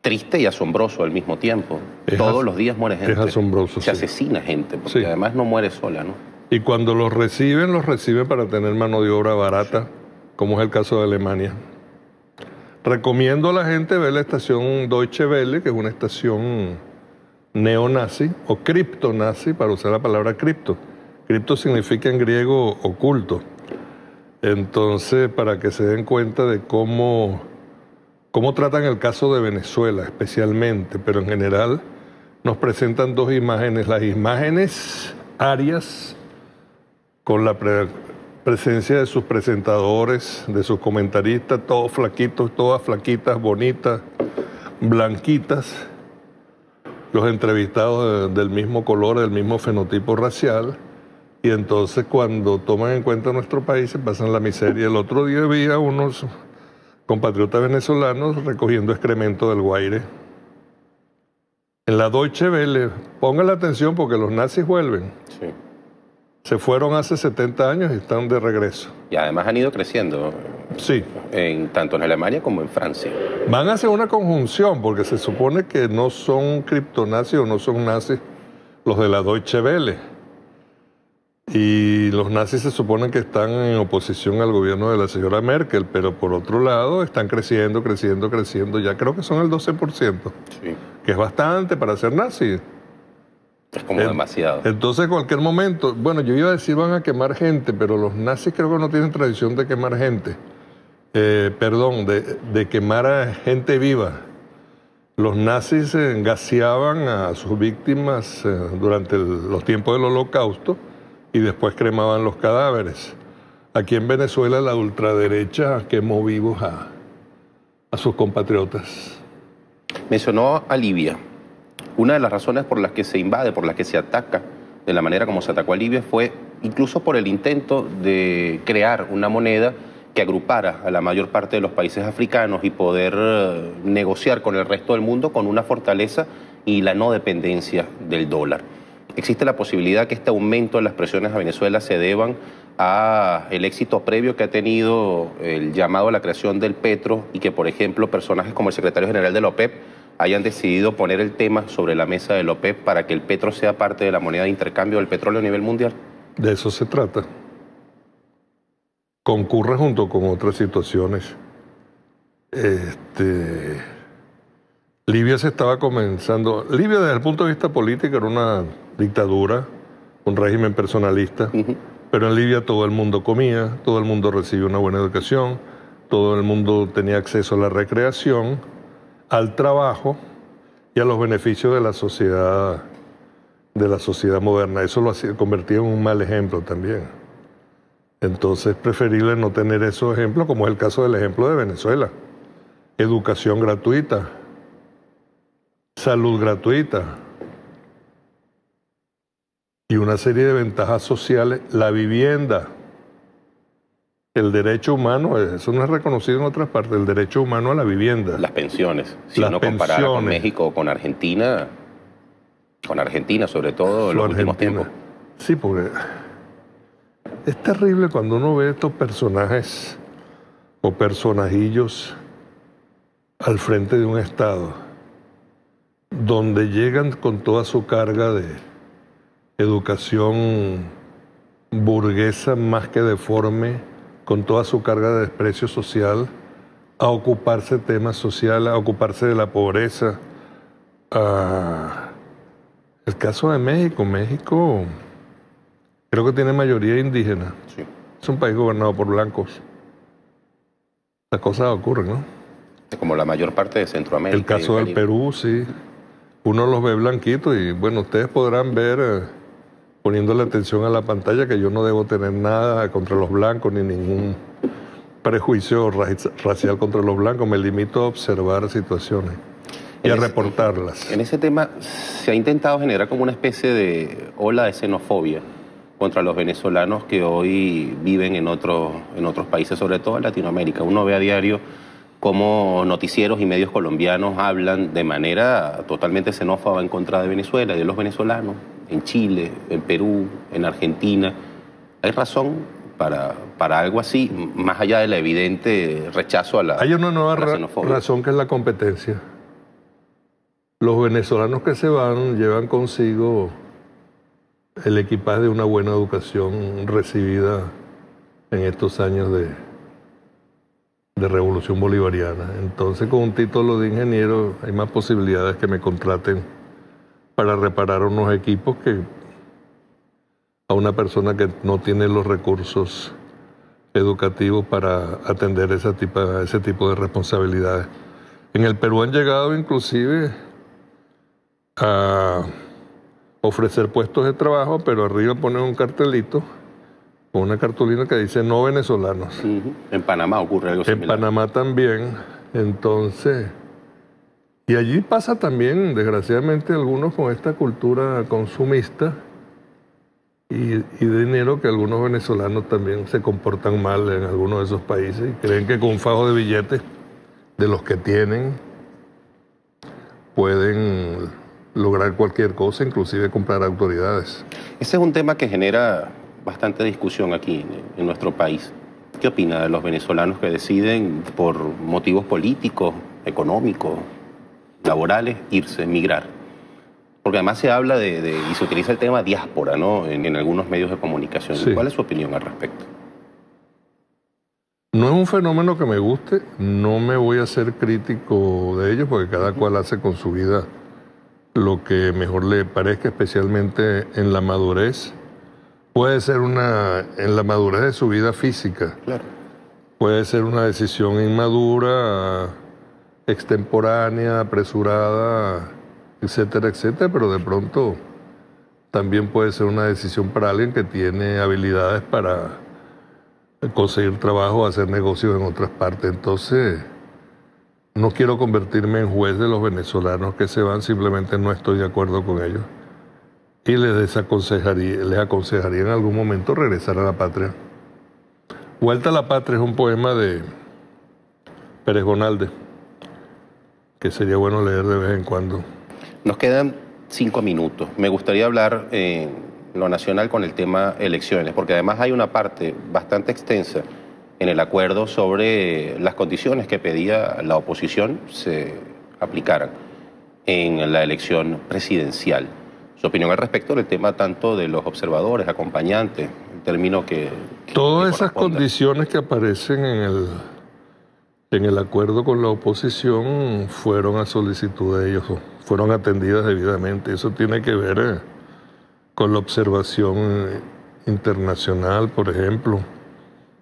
A: triste y asombroso al mismo tiempo. Todos los días muere gente.
F: Es asombroso.
A: Se asesina gente, porque además no muere sola, ¿no?
F: Y cuando los reciben para tener mano de obra barata, como es el caso de Alemania. Recomiendo a la gente ver la estación Deutsche Welle, que es una estación neonazi o criptonazi, para usar la palabra cripto. Cripto significa en griego oculto. Entonces, para que se den cuenta de cómo tratan el caso de Venezuela especialmente, pero en general nos presentan dos imágenes. Las imágenes arias, con la presencia de sus presentadores, de sus comentaristas, todos flaquitos, todas flaquitas, bonitas, blanquitas, los entrevistados del mismo color, del mismo fenotipo racial, y entonces cuando toman en cuenta nuestro país se pasan la miseria. El otro día vi a unos compatriotas venezolanos recogiendo excremento del Guaire. En la Deutsche Welle, pongan la atención porque los nazis vuelven.
A: Sí.
F: Se fueron hace 70 años y están de regreso.
A: Y además han ido creciendo.
F: Sí.
A: Tanto en Alemania como en Francia.
F: Van a hacer una conjunción porque se supone que no son criptonazis o no son nazis los de la Deutsche Welle. Y los nazis se suponen que están en oposición al gobierno de la señora Merkel, pero por otro lado están creciendo. Ya creo que son el 12%.
A: Sí.
F: Que es bastante para ser nazis.
A: Es como demasiado.
F: Entonces, en cualquier momento, bueno, yo iba a decir van a quemar gente, pero los nazis creo que no tienen tradición de quemar gente. De quemar a gente viva. Los nazis gaseaban a sus víctimas durante los tiempos del Holocausto y después cremaban los cadáveres. Aquí en Venezuela la ultraderecha quemó vivos a sus compatriotas.
A: Mencionó a Libia. Una de las razones por las que se invade, por las que se ataca de la manera como se atacó a Libia fue incluso por el intento de crear una moneda que agrupara a la mayor parte de los países africanos y poder negociar con el resto del mundo con una fortaleza y la no dependencia del dólar. ¿Existe la posibilidad que este aumento de las presiones a Venezuela se deban a el éxito previo que ha tenido el llamado a la creación del petro y que, por ejemplo, personajes como el secretario general de la OPEP hayan decidido poner el tema sobre la mesa de la OPEP para que el petro sea parte de la moneda de intercambio del petróleo a nivel mundial?
F: De eso se trata. Concurre junto con otras situaciones. Libia se estaba comenzando. Libia, desde el punto de vista político, era una dictadura, un régimen personalista. Pero en Libia todo el mundo comía, todo el mundo recibía una buena educación, todo el mundo tenía acceso a la recreación, al trabajo y a los beneficios de la sociedad moderna. Eso lo convertía en un mal ejemplo también. Entonces es preferible no tener esos ejemplos, como es el caso del ejemplo de Venezuela. Educación gratuita, salud gratuita y una serie de ventajas sociales. La vivienda, el derecho humano, eso no es reconocido en otras partes, el derecho humano a la vivienda.
A: Las pensiones, si uno comparara con México o con Argentina sobre todo en los últimos tiempos.
F: Sí, porque es terrible cuando uno ve estos personajes o personajillos al frente de un Estado, donde llegan con toda su carga de educación burguesa más que deforme, con toda su carga de desprecio social, a ocuparse de temas sociales, a ocuparse de la pobreza. El caso de México. México creo que tiene mayoría indígena.
A: Sí.
F: Es un país gobernado por blancos. Las cosas ocurren, ¿no?
A: Como la mayor parte de Centroamérica.
F: El caso del Perú, sí. Uno los ve blanquitos y, bueno, ustedes podrán ver, poniéndole atención a la pantalla, que yo no debo tener nada contra los blancos ni ningún prejuicio racial contra los blancos. Me limito a observar situaciones y a reportarlas.
A: En ese tema se ha intentado generar como una especie de ola de xenofobia contra los venezolanos que hoy viven en otros países, sobre todo en Latinoamérica. Uno ve a diario cómo noticieros y medios colombianos hablan de manera totalmente xenófoba en contra de Venezuela y de los venezolanos, en Chile, en Perú, en Argentina. ¿Hay razón para algo así, más allá del evidente rechazo a la
F: Hay una nueva
A: xenofobia?
F: razón que es la competencia. Los venezolanos que se van llevan consigo el equipaje de una buena educación recibida en estos años de revolución bolivariana. Entonces, con un título de ingeniero hay más posibilidades que me contraten para reparar unos equipos que a una persona que no tiene los recursos educativos para atender ese tipo de responsabilidades. En el Perú han llegado inclusive a ofrecer puestos de trabajo, pero arriba ponen un cartelito con una cartulina que dice no venezolanos.
A: En Panamá ocurre algo similar.
F: En Panamá también. Entonces, y allí pasa también, desgraciadamente, algunos con esta cultura consumista y de dinero, que algunos venezolanos también se comportan mal en algunos de esos países y creen que con un fajo de billetes de los que tienen pueden lograr cualquier cosa, inclusive comprar autoridades.
A: Ese es un tema que genera bastante discusión aquí en nuestro país. ¿Qué opina de los venezolanos que deciden por motivos políticos, económicos, laborales, irse, emigrar? Porque además se habla y se utiliza el tema diáspora, ¿no? En algunos medios de comunicación.
F: Sí.
A: ¿Cuál es su opinión al respecto?
F: No es un fenómeno que me guste, no me voy a ser crítico de ello, porque cada cual hace con su vida lo que mejor le parezca, especialmente en la madurez. Puede ser en la madurez de su vida física.
A: Claro.
F: Puede ser una decisión inmadura, extemporánea, apresurada, etcétera, etcétera, pero de pronto también puede ser una decisión para alguien que tiene habilidades para conseguir trabajo, hacer negocios en otras partes. Entonces, no quiero convertirme en juez de los venezolanos que se van, simplemente no estoy de acuerdo con ellos. Y les aconsejaría en algún momento regresar a la patria. Vuelta a la patria es un poema de Pérez Gonalde, que sería bueno leer de vez en cuando.
A: Nos quedan 5 minutos. Me gustaría hablar en lo nacional con el tema elecciones, porque además hay una parte bastante extensa en el acuerdo sobre las condiciones que pedía la oposición se aplicaran en la elección presidencial. Su opinión al respecto del tema tanto de los observadores, acompañantes, el término que
F: todas esas
A: corresponda.
F: Condiciones que aparecen en el acuerdo con la oposición fueron a solicitud de ellos, fueron atendidas debidamente. Eso tiene que ver con la observación internacional, por ejemplo.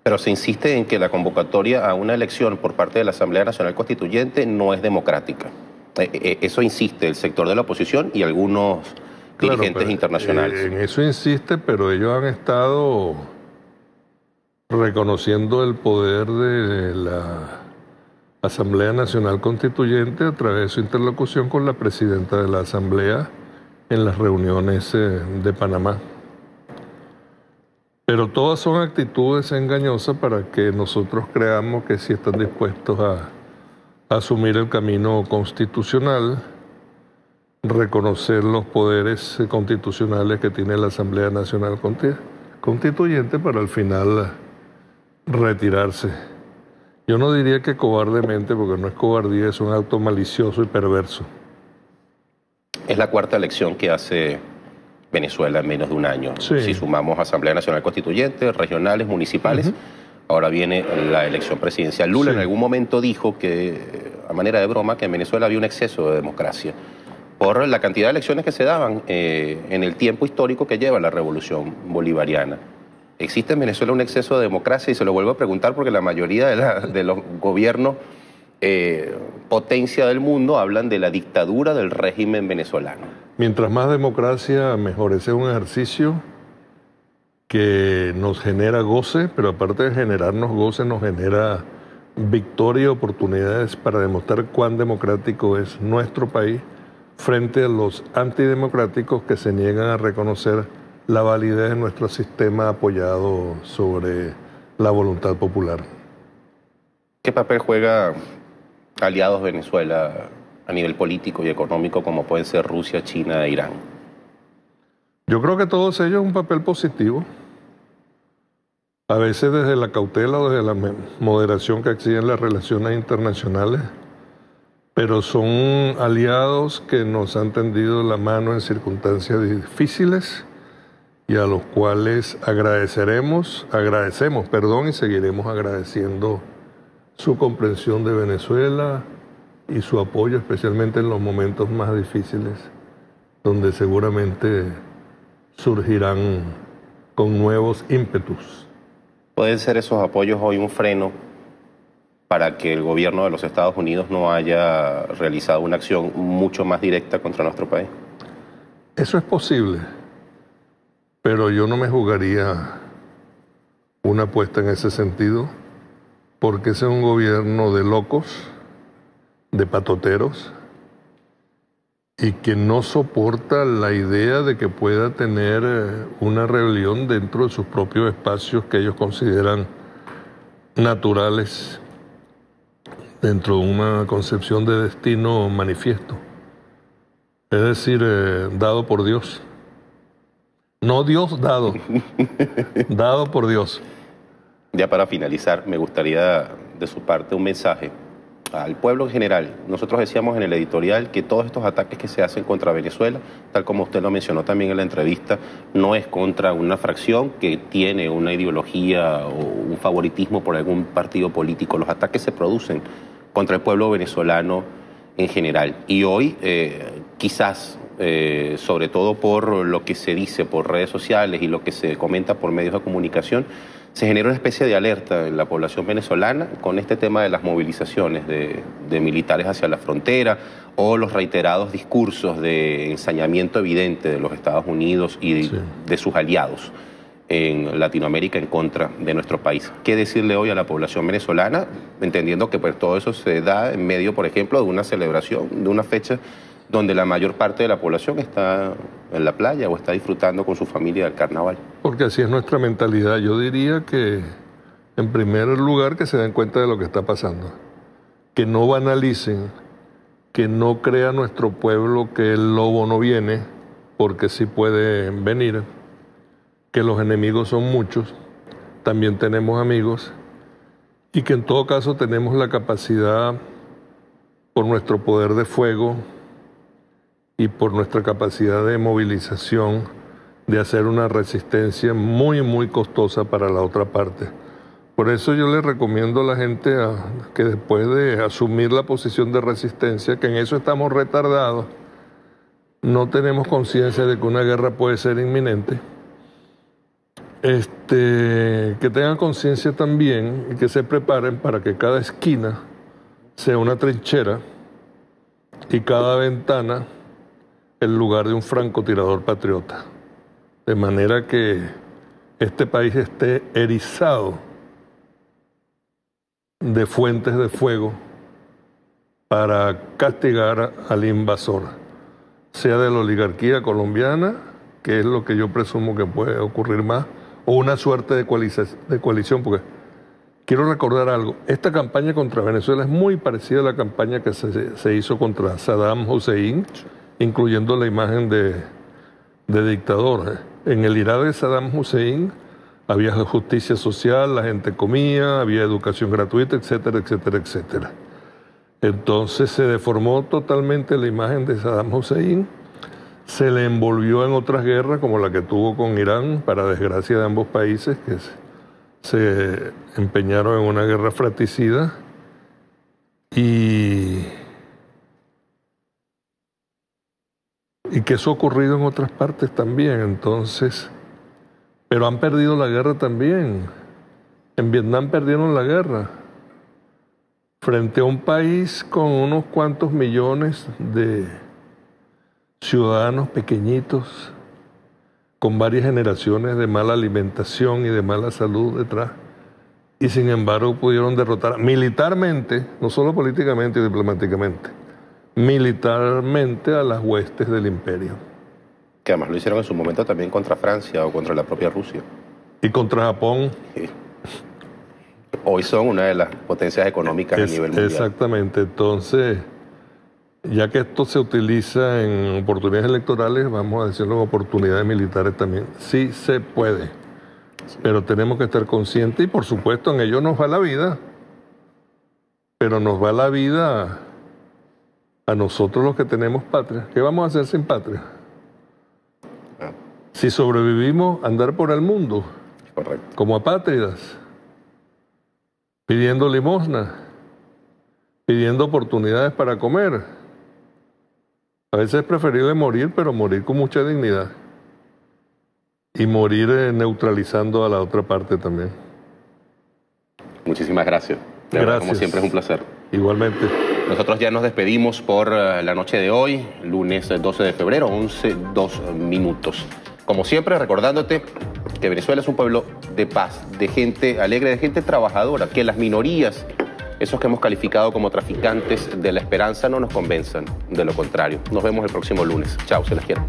A: Pero se insiste en que la convocatoria a una elección por parte de la Asamblea Nacional Constituyente no es democrática. Eso insiste el sector de la oposición y algunos dirigentes internacionales.
F: En eso insiste, pero ellos han estado reconociendo el poder de la Asamblea Nacional Constituyente a través de su interlocución con la presidenta de la Asamblea en las reuniones de Panamá. Pero todas son actitudes engañosas para que nosotros creamos que sí están dispuestos a asumir el camino constitucional, reconocer los poderes constitucionales que tiene la Asamblea Nacional Constituyente para al final retirarse. Yo no diría que cobardemente, porque no es cobardía, es un acto malicioso y perverso.
A: Es la cuarta elección que hace Venezuela en menos de un año.
F: Sí.
A: Si sumamos Asamblea Nacional Constituyente, regionales, municipales, ahora viene la elección presidencial. Lula en algún momento dijo que, a manera de broma, que en Venezuela había un exceso de democracia por la cantidad de elecciones que se daban en el tiempo histórico que lleva la revolución bolivariana. ¿Existe en Venezuela un exceso de democracia? Y se lo vuelvo a preguntar porque la mayoría de los gobiernos potencia del mundo hablan de la dictadura del régimen venezolano.
F: Mientras más democracia, mejor. Ese es un ejercicio que nos genera goce, pero aparte de generarnos goce, nos genera victoria y oportunidades para demostrar cuán democrático es nuestro país frente a los antidemocráticos que se niegan a reconocer la validez de nuestro sistema apoyado sobre la voluntad popular.
A: ¿Qué papel juega aliados Venezuela a nivel político y económico como pueden ser Rusia, China e Irán?
F: Yo creo que todos ellos un papel positivo. a veces desde la cautela o desde la moderación que exigen las relaciones internacionales, pero son aliados que nos han tendido la mano en circunstancias difíciles y a los cuales agradecemos, y seguiremos agradeciendo su comprensión de Venezuela y su apoyo, especialmente en los momentos más difíciles, donde seguramente surgirán con nuevos ímpetus.
A: ¿Pueden ser esos apoyos hoy un freno para que el gobierno de los Estados Unidos no haya realizado una acción mucho más directa contra nuestro país?
F: Eso es posible, pero yo no me jugaría una apuesta en ese sentido, porque ese es un gobierno de locos, de patoteros, y que no soporta la idea de que pueda tener una rebelión dentro de sus propios espacios que ellos consideran naturales, dentro de una concepción de destino manifiesto. Es decir, dado por Dios. No Dios dado, dado por Dios.
A: Ya para finalizar, me gustaría de su parte un mensaje al pueblo en general. Nosotros decíamos en el editorial que todos estos ataques que se hacen contra Venezuela, tal como usted lo mencionó también en la entrevista, no es contra una fracción que tiene una ideología o un favoritismo por algún partido político. Los ataques se producen contra el pueblo venezolano en general. Y hoy, quizás, sobre todo por lo que se dice por redes sociales y lo que se comenta por medios de comunicación, se genera una especie de alerta en la población venezolana con este tema de las movilizaciones de militares hacia la frontera o los reiterados discursos de ensañamiento evidente de los Estados Unidos y de sus aliados en Latinoamérica en contra de nuestro país. ¿Qué decirle hoy a la población venezolana, entendiendo que pues, todo eso se da en medio, por ejemplo, de una celebración, de una fecha donde la mayor parte de la población está en la playa o está disfrutando con su familia del carnaval?
F: Porque así es nuestra mentalidad. Yo diría que, en primer lugar, que se den cuenta de lo que está pasando, que no banalicen, que no crea nuestro pueblo que el lobo no viene, porque sí puede venir, que los enemigos son muchos, también tenemos amigos, y que en todo caso tenemos la capacidad, por nuestro poder de fuego y por nuestra capacidad de movilización, de hacer una resistencia muy, muy costosa para la otra parte. Por eso yo le recomiendo a la gente que después de asumir la posición de resistencia, que en eso estamos retardados, no tenemos conciencia de que una guerra puede ser inminente, que tengan conciencia también y que se preparen para que cada esquina sea una trinchera y cada ventana el lugar de un francotirador patriota, de manera que este país esté erizado de fuentes de fuego para castigar al invasor, sea de la oligarquía colombiana, que es lo que yo presumo que puede ocurrir más, o una suerte de coalición, porque quiero recordar algo, esta campaña contra Venezuela es muy parecida a la campaña que se hizo contra Saddam Hussein, incluyendo la imagen de dictador. En el Irak de Saddam Hussein había justicia social, la gente comía, había educación gratuita, etcétera, etcétera, etcétera. Entonces se deformó totalmente la imagen de Saddam Hussein, se le envolvió en otras guerras como la que tuvo con Irán, para desgracia de ambos países que se empeñaron en una guerra fratricida, y que eso ha ocurrido en otras partes también. Entonces, pero han perdido la guerra también. En Vietnam perdieron la guerra frente a un país con unos cuantos millones de ciudadanos pequeñitos, con varias generaciones de mala alimentación y de mala salud detrás, y sin embargo pudieron derrotar militarmente, no solo políticamente y diplomáticamente, militarmente a las huestes del imperio.
A: Que además lo hicieron en su momento también contra Francia o contra la propia Rusia.
F: Y contra Japón.
A: Sí. Hoy son una de las potencias económicas a nivel mundial.
F: Exactamente. Entonces, ya que esto se utiliza en oportunidades electorales, vamos a decirlo en oportunidades militares también. Sí se puede. Pero tenemos que estar conscientes y por supuesto en ello nos va la vida. Pero nos va la vida a nosotros los que tenemos patria. ¿Qué vamos a hacer sin patria? Si sobrevivimos, andar por el mundo, correcto, como apátridas, pidiendo limosna, pidiendo oportunidades para comer. A veces es preferible morir, pero morir con mucha dignidad. Y morir neutralizando a la otra parte también.
A: Muchísimas gracias. De verdad, como siempre es un placer.
F: Igualmente.
A: Nosotros ya nos despedimos por la noche de hoy, lunes 12 de febrero, 11:02. Como siempre, recordándote que Venezuela es un pueblo de paz, de gente alegre, de gente trabajadora, que las minorías, esos que hemos calificado como traficantes de la esperanza, no nos convenzan de lo contrario. Nos vemos el próximo lunes. Chao, se les quiere.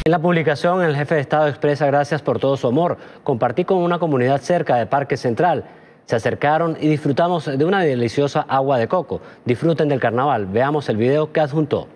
G: En la publicación, el jefe de Estado expresa gracias por todo su amor. Compartí con una comunidad cerca de Parque Central. Se acercaron y disfrutamos de una deliciosa agua de coco. Disfruten del carnaval. Veamos el video que adjuntó.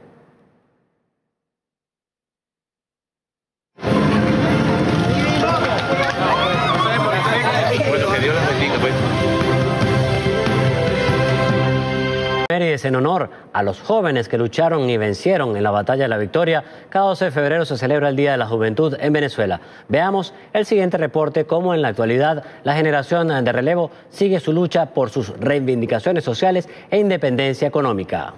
G: En honor a los jóvenes que lucharon y vencieron en la Batalla de la Victoria, cada 12 de febrero se celebra el Día de la Juventud en Venezuela. Veamos el siguiente reporte, cómo en la actualidad la generación de relevo sigue su lucha por sus reivindicaciones sociales e independencia económica.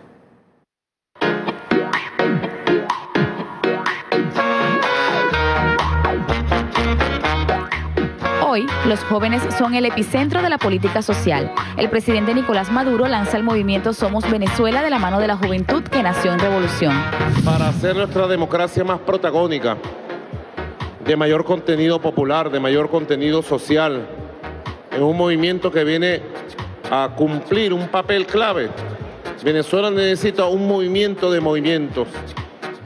H: Hoy, los jóvenes son el epicentro de la política social. El presidente Nicolás Maduro lanza el movimiento Somos Venezuela de la mano de la juventud que nació en revolución.
B: Para hacer nuestra democracia más protagónica, de mayor contenido popular, de mayor contenido social, en un movimiento que viene a cumplir un papel clave. Venezuela necesita un movimiento de movimientos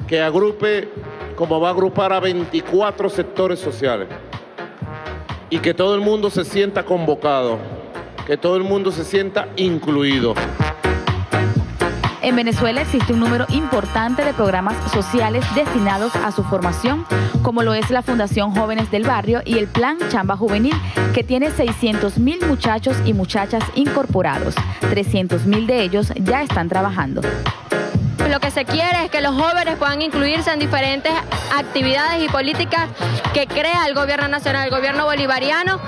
B: que agrupe, como va a agrupar a 24 sectores sociales. Y que todo el mundo se sienta convocado, que todo el mundo se sienta incluido.
H: En Venezuela existe un número importante de programas sociales destinados a su formación, como lo es la Fundación Jóvenes del Barrio y el Plan Chamba Juvenil, que tiene 600.000 muchachos y muchachas incorporados. 300.000 de ellos ya están trabajando.
I: Lo que se quiere es que los jóvenes puedan incluirse en diferentes actividades y políticas que crea el gobierno nacional, el gobierno bolivariano,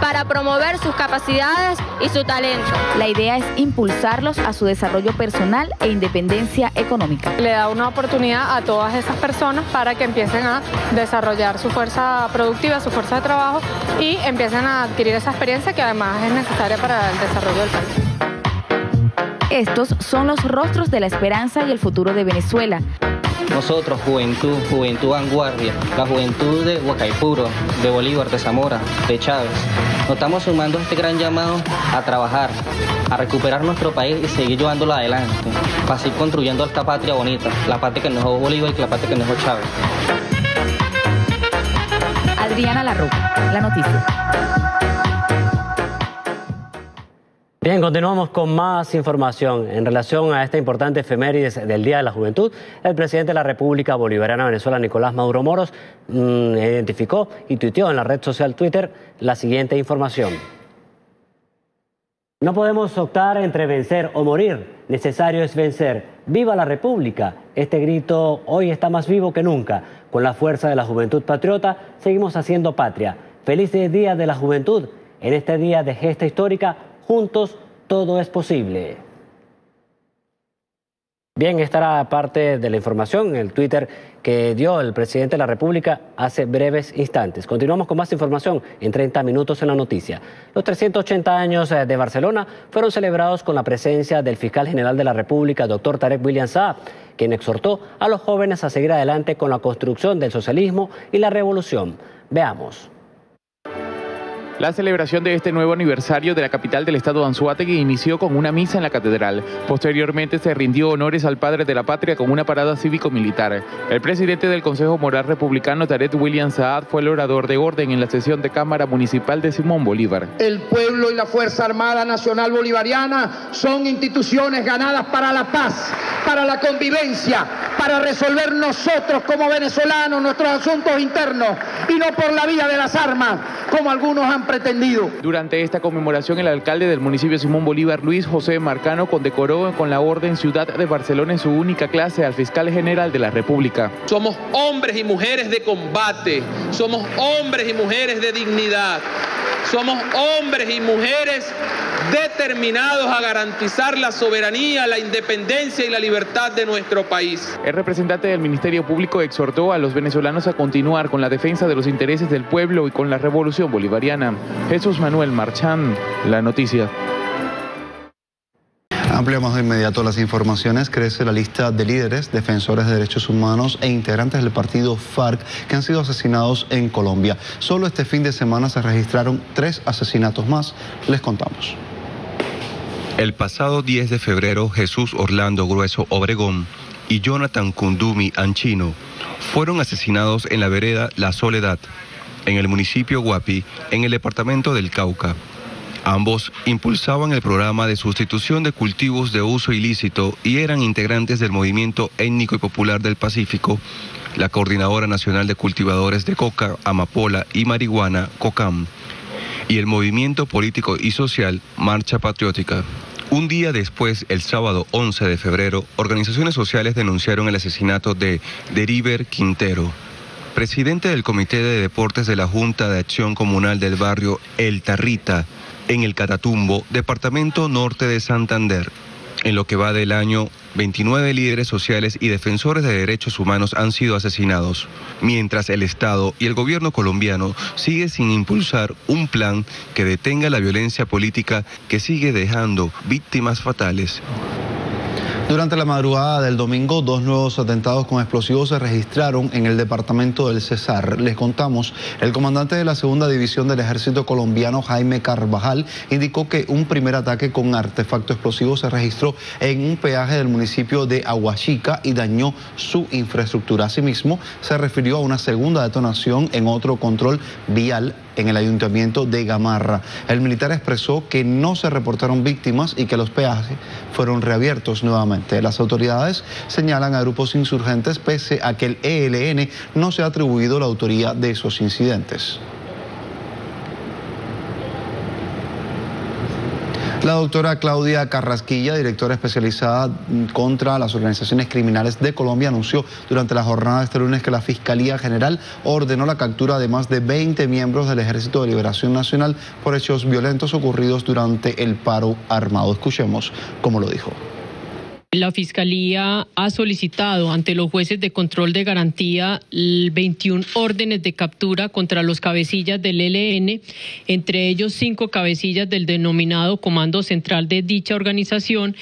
I: para promover sus capacidades y su talento.
H: La idea es impulsarlos a su desarrollo personal e independencia económica.
J: Le da una oportunidad a todas esas personas para que empiecen a desarrollar su fuerza productiva, su fuerza de trabajo y empiecen a adquirir esa experiencia que además es necesaria para el desarrollo del país.
H: Estos son los rostros de la esperanza y el futuro de Venezuela.
K: Nosotros, Juventud Vanguardia, la juventud de Huacaipuro, de Bolívar, de Zamora, de Chávez, nos estamos sumando a este gran llamado a trabajar, a recuperar nuestro país y seguir llevándolo adelante, para seguir construyendo esta patria bonita, la patria que nos dejó Bolívar y la patria que nos dejó Chávez.
H: Adriana Larroca, La Noticia.
G: Bien, continuamos con más información en relación a esta importante efemérides del Día de la Juventud. El presidente de la República Bolivariana de Venezuela, Nicolás Maduro Moros, identificó y tuiteó en la red social Twitter la siguiente información. No podemos optar entre vencer o morir, necesario es vencer. ¡Viva la República! Este grito hoy está más vivo que nunca. Con la fuerza de la juventud patriota, seguimos haciendo patria. ¡Feliz Día de la Juventud! En este día de gesta histórica, juntos todo es posible. Bien, esta era parte de la información, el Twitter que dio el presidente de la República hace breves instantes. Continuamos con más información en 30 minutos en La Noticia. Los 380 años de Barcelona fueron celebrados con la presencia del fiscal general de la República, doctor Tarek William Saab, quien exhortó a los jóvenes a seguir adelante con la construcción del socialismo y la revolución. Veamos.
L: La celebración de este nuevo aniversario de la capital del estado Anzoátegui inició con una misa en la catedral. Posteriormente se rindió honores al padre de la patria con una parada cívico-militar. El presidente del Consejo Moral Republicano, Tarek William Saad, fue el orador de orden en la sesión de Cámara Municipal de Simón Bolívar.
M: El pueblo y la Fuerza Armada Nacional Bolivariana son instituciones ganadas para la paz, para la convivencia, para resolver nosotros como venezolanos nuestros asuntos internos y no por la vía de las armas, como algunos han pretendido.
L: Durante esta conmemoración, el alcalde del municipio Simón Bolívar, Luis José Marcano, condecoró con la Orden Ciudad de Barcelona en su única clase al fiscal general de la República.
N: Somos hombres y mujeres de combate, somos hombres y mujeres de dignidad, somos hombres y mujeres determinados a garantizar la soberanía, la independencia y la libertad de nuestro país.
L: El representante del Ministerio Público exhortó a los venezolanos a continuar con la defensa de los intereses del pueblo y con la revolución bolivariana. Jesús Manuel Marchán, La Noticia.
O: Ampliamos de inmediato las informaciones. Crece la lista de líderes, defensores de derechos humanos e integrantes del partido FARC que han sido asesinados en Colombia. Solo este fin de semana se registraron 3 asesinatos más. Les contamos.
P: El pasado 10 de febrero, Jesús Orlando Grueso Obregón y Jonathan Kundumi Anchino fueron asesinados en la vereda La Soledad, en el municipio Guapi, en el departamento del Cauca. Ambos impulsaban el programa de sustitución de cultivos de uso ilícito y eran integrantes del Movimiento Étnico y Popular del Pacífico, la Coordinadora Nacional de Cultivadores de Coca, Amapola y Marihuana, COCAM, y el movimiento político y social Marcha Patriótica. Un día después, el sábado 11 de febrero, organizaciones sociales denunciaron el asesinato de Deriver Quintero, presidente del Comité de Deportes de la Junta de Acción Comunal del barrio El Tarrita, en el Catatumbo, departamento norte de Santander. En lo que va del año, 29 líderes sociales y defensores de derechos humanos han sido asesinados, mientras el Estado y el gobierno colombiano sigue sin impulsar un plan que detenga la violencia política que sigue dejando víctimas fatales.
O: Durante la madrugada del domingo, 2 nuevos atentados con explosivos se registraron en el departamento del Cesar. Les contamos, el comandante de la segunda división del ejército colombiano, Jaime Carvajal, indicó que un primer ataque con artefacto explosivo se registró en un peaje del municipio de Aguachica y dañó su infraestructura. Asimismo, se refirió a una segunda detonación en otro control vial en el ayuntamiento de Gamarra. El militar expresó que no se reportaron víctimas y que los peajes fueron reabiertos nuevamente. Las autoridades señalan a grupos insurgentes pese a que el ELN no se ha atribuido la autoría de esos incidentes. La doctora Claudia Carrasquilla, directora especializada contra las organizaciones criminales de Colombia, anunció durante la jornada de este lunes que la Fiscalía General ordenó la captura de más de 20 miembros del Ejército de Liberación Nacional por hechos violentos ocurridos durante el paro armado. Escuchemos cómo lo dijo.
Q: La Fiscalía ha solicitado ante los jueces de control de garantía 21 órdenes de captura contra los cabecillas del ELN, entre ellos 5 cabecillas del denominado Comando Central de dicha organización.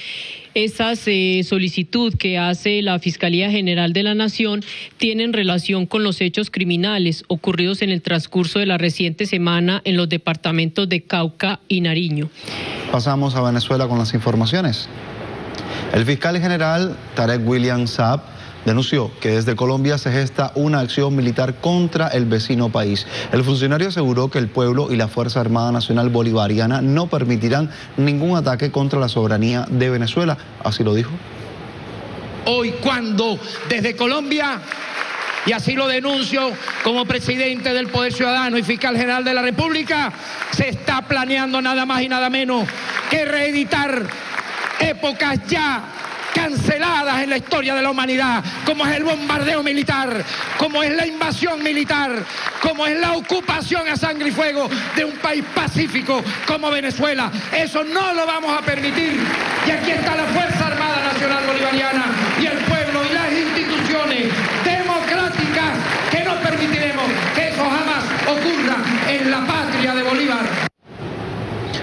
Q: Esa solicitud que hace la Fiscalía General de la Nación tienen relación con los hechos criminales ocurridos en el transcurso de la reciente semana en los departamentos de Cauca y Nariño.
O: Pasamos a Venezuela con las informaciones. El fiscal general Tarek William Saab denunció que desde Colombia se gesta una acción militar contra el vecino país. El funcionario aseguró que el pueblo y la Fuerza Armada Nacional Bolivariana no permitirán ningún ataque contra la soberanía de Venezuela. Así lo dijo.
M: Hoy cuando desde Colombia, y así lo denuncio como presidente del Poder Ciudadano y fiscal general de la República, se está planeando nada más y nada menos que reeditar épocas ya canceladas en la historia de la humanidad, como es el bombardeo militar, como es la invasión militar, como es la ocupación a sangre y fuego de un país pacífico como Venezuela. Eso no lo vamos a permitir. Y aquí está la Fuerza Armada Nacional Bolivariana y el pueblo y las instituciones democráticas que no permitiremos que eso jamás ocurra en la patria de Bolívar.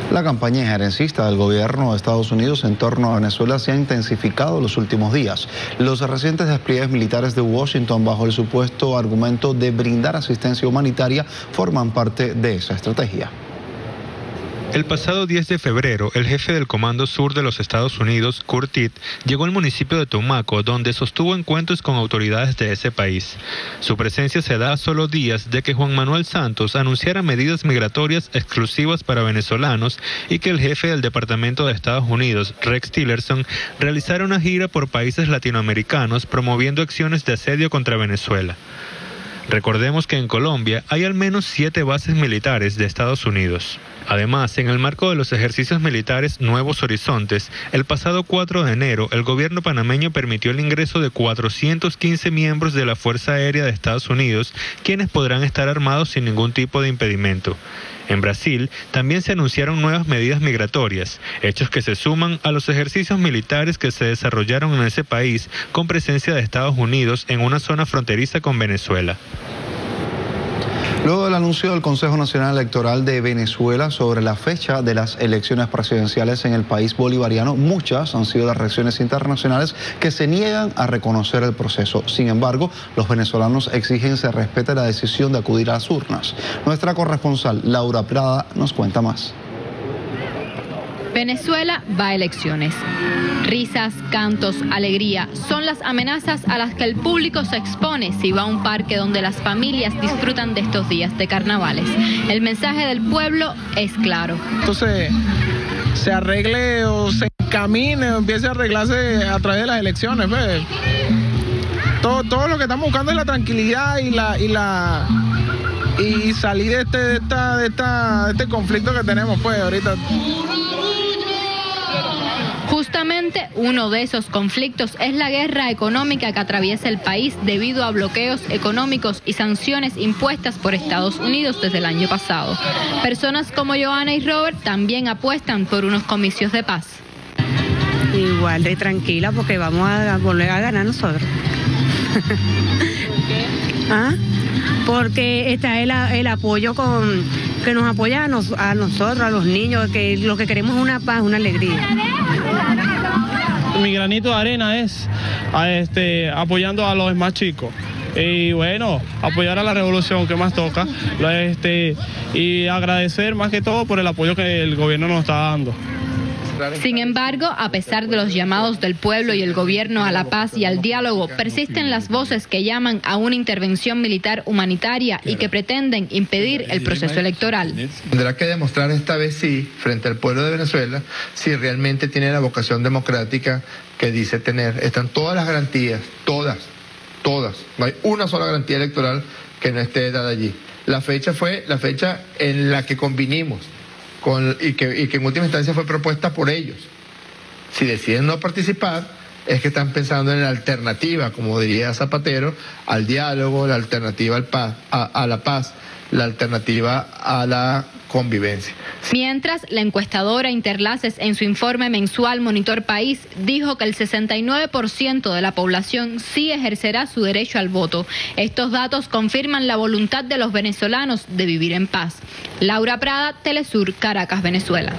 O: La campaña injerencista del gobierno de Estados Unidos en torno a Venezuela se ha intensificado en los últimos días. Los recientes despliegues militares de Washington bajo el supuesto argumento de brindar asistencia humanitaria forman parte de esa estrategia.
R: El pasado 10 de febrero, el jefe del Comando Sur de los Estados Unidos, Curtis, llegó al municipio de Tumaco, donde sostuvo encuentros con autoridades de ese país. Su presencia se da a solo días de que Juan Manuel Santos anunciara medidas migratorias exclusivas para venezolanos y que el jefe del Departamento de Estados Unidos, Rex Tillerson, realizara una gira por países latinoamericanos promoviendo acciones de asedio contra Venezuela. Recordemos que en Colombia hay al menos 7 bases militares de Estados Unidos. Además, en el marco de los ejercicios militares Nuevos Horizontes, el pasado 4 de enero, el gobierno panameño permitió el ingreso de 415 miembros de la Fuerza Aérea de Estados Unidos, quienes podrán estar armados sin ningún tipo de impedimento. En Brasil también se anunciaron nuevas medidas migratorias, hechos que se suman a los ejercicios militares que se desarrollaron en ese país con presencia de Estados Unidos en una zona fronteriza con Venezuela.
O: Luego del anuncio del Consejo Nacional Electoral de Venezuela sobre la fecha de las elecciones presidenciales en el país bolivariano, muchas han sido las reacciones internacionales que se niegan a reconocer el proceso. Sin embargo, los venezolanos exigen se respete la decisión de acudir a las urnas. Nuestra corresponsal Laura Prada nos cuenta más.
S: Venezuela va a elecciones. Risas, cantos, alegría son las amenazas a las que el público se expone si va a un parque donde las familias disfrutan de estos días de carnavales. El mensaje del pueblo es claro.
T: Entonces, se arregle o se encamine o empiece a arreglarse a través de las elecciones. ¿Ves? Todo lo que estamos buscando es la tranquilidad y salir de este conflicto que tenemos pues ahorita.
S: Justamente uno de esos conflictos es la guerra económica que atraviesa el país debido a bloqueos económicos y sanciones impuestas por Estados Unidos desde el año pasado. Personas como Johanna y Robert también apuestan por unos comicios de paz.
U: Igual de tranquila porque vamos a volver a ganar nosotros. ¿Ah? Porque está el apoyo que nos apoya a nosotros, a los niños, que lo que queremos es una paz, una alegría.
T: Mi granito de arena es apoyando a los más chicos. Y bueno, apoyar a la revolución que más toca y agradecer más que todo por el apoyo que el gobierno nos está dando.
S: Sin embargo, a pesar de los llamados del pueblo y el gobierno a la paz y al diálogo, persisten las voces que llaman a una intervención militar humanitaria y que pretenden impedir el proceso electoral.
V: Tendrá que demostrar esta vez sí, frente al pueblo de Venezuela, si realmente tiene la vocación democrática que dice tener. Están todas las garantías, todas. No hay una sola garantía electoral que no esté dada allí. La fecha fue la fecha en la que convinimos. Y que en última instancia fue propuesta por ellos. Si deciden no participar, es que están pensando en la alternativa, como diría Zapatero, al diálogo, la alternativa a la paz, la alternativa a la convivencia.
S: Mientras, la encuestadora Interlaces en su informe mensual Monitor País dijo que el 69% de la población sí ejercerá su derecho al voto. Estos datos confirman la voluntad de los venezolanos de vivir en paz. Laura Prada, Telesur, Caracas, Venezuela.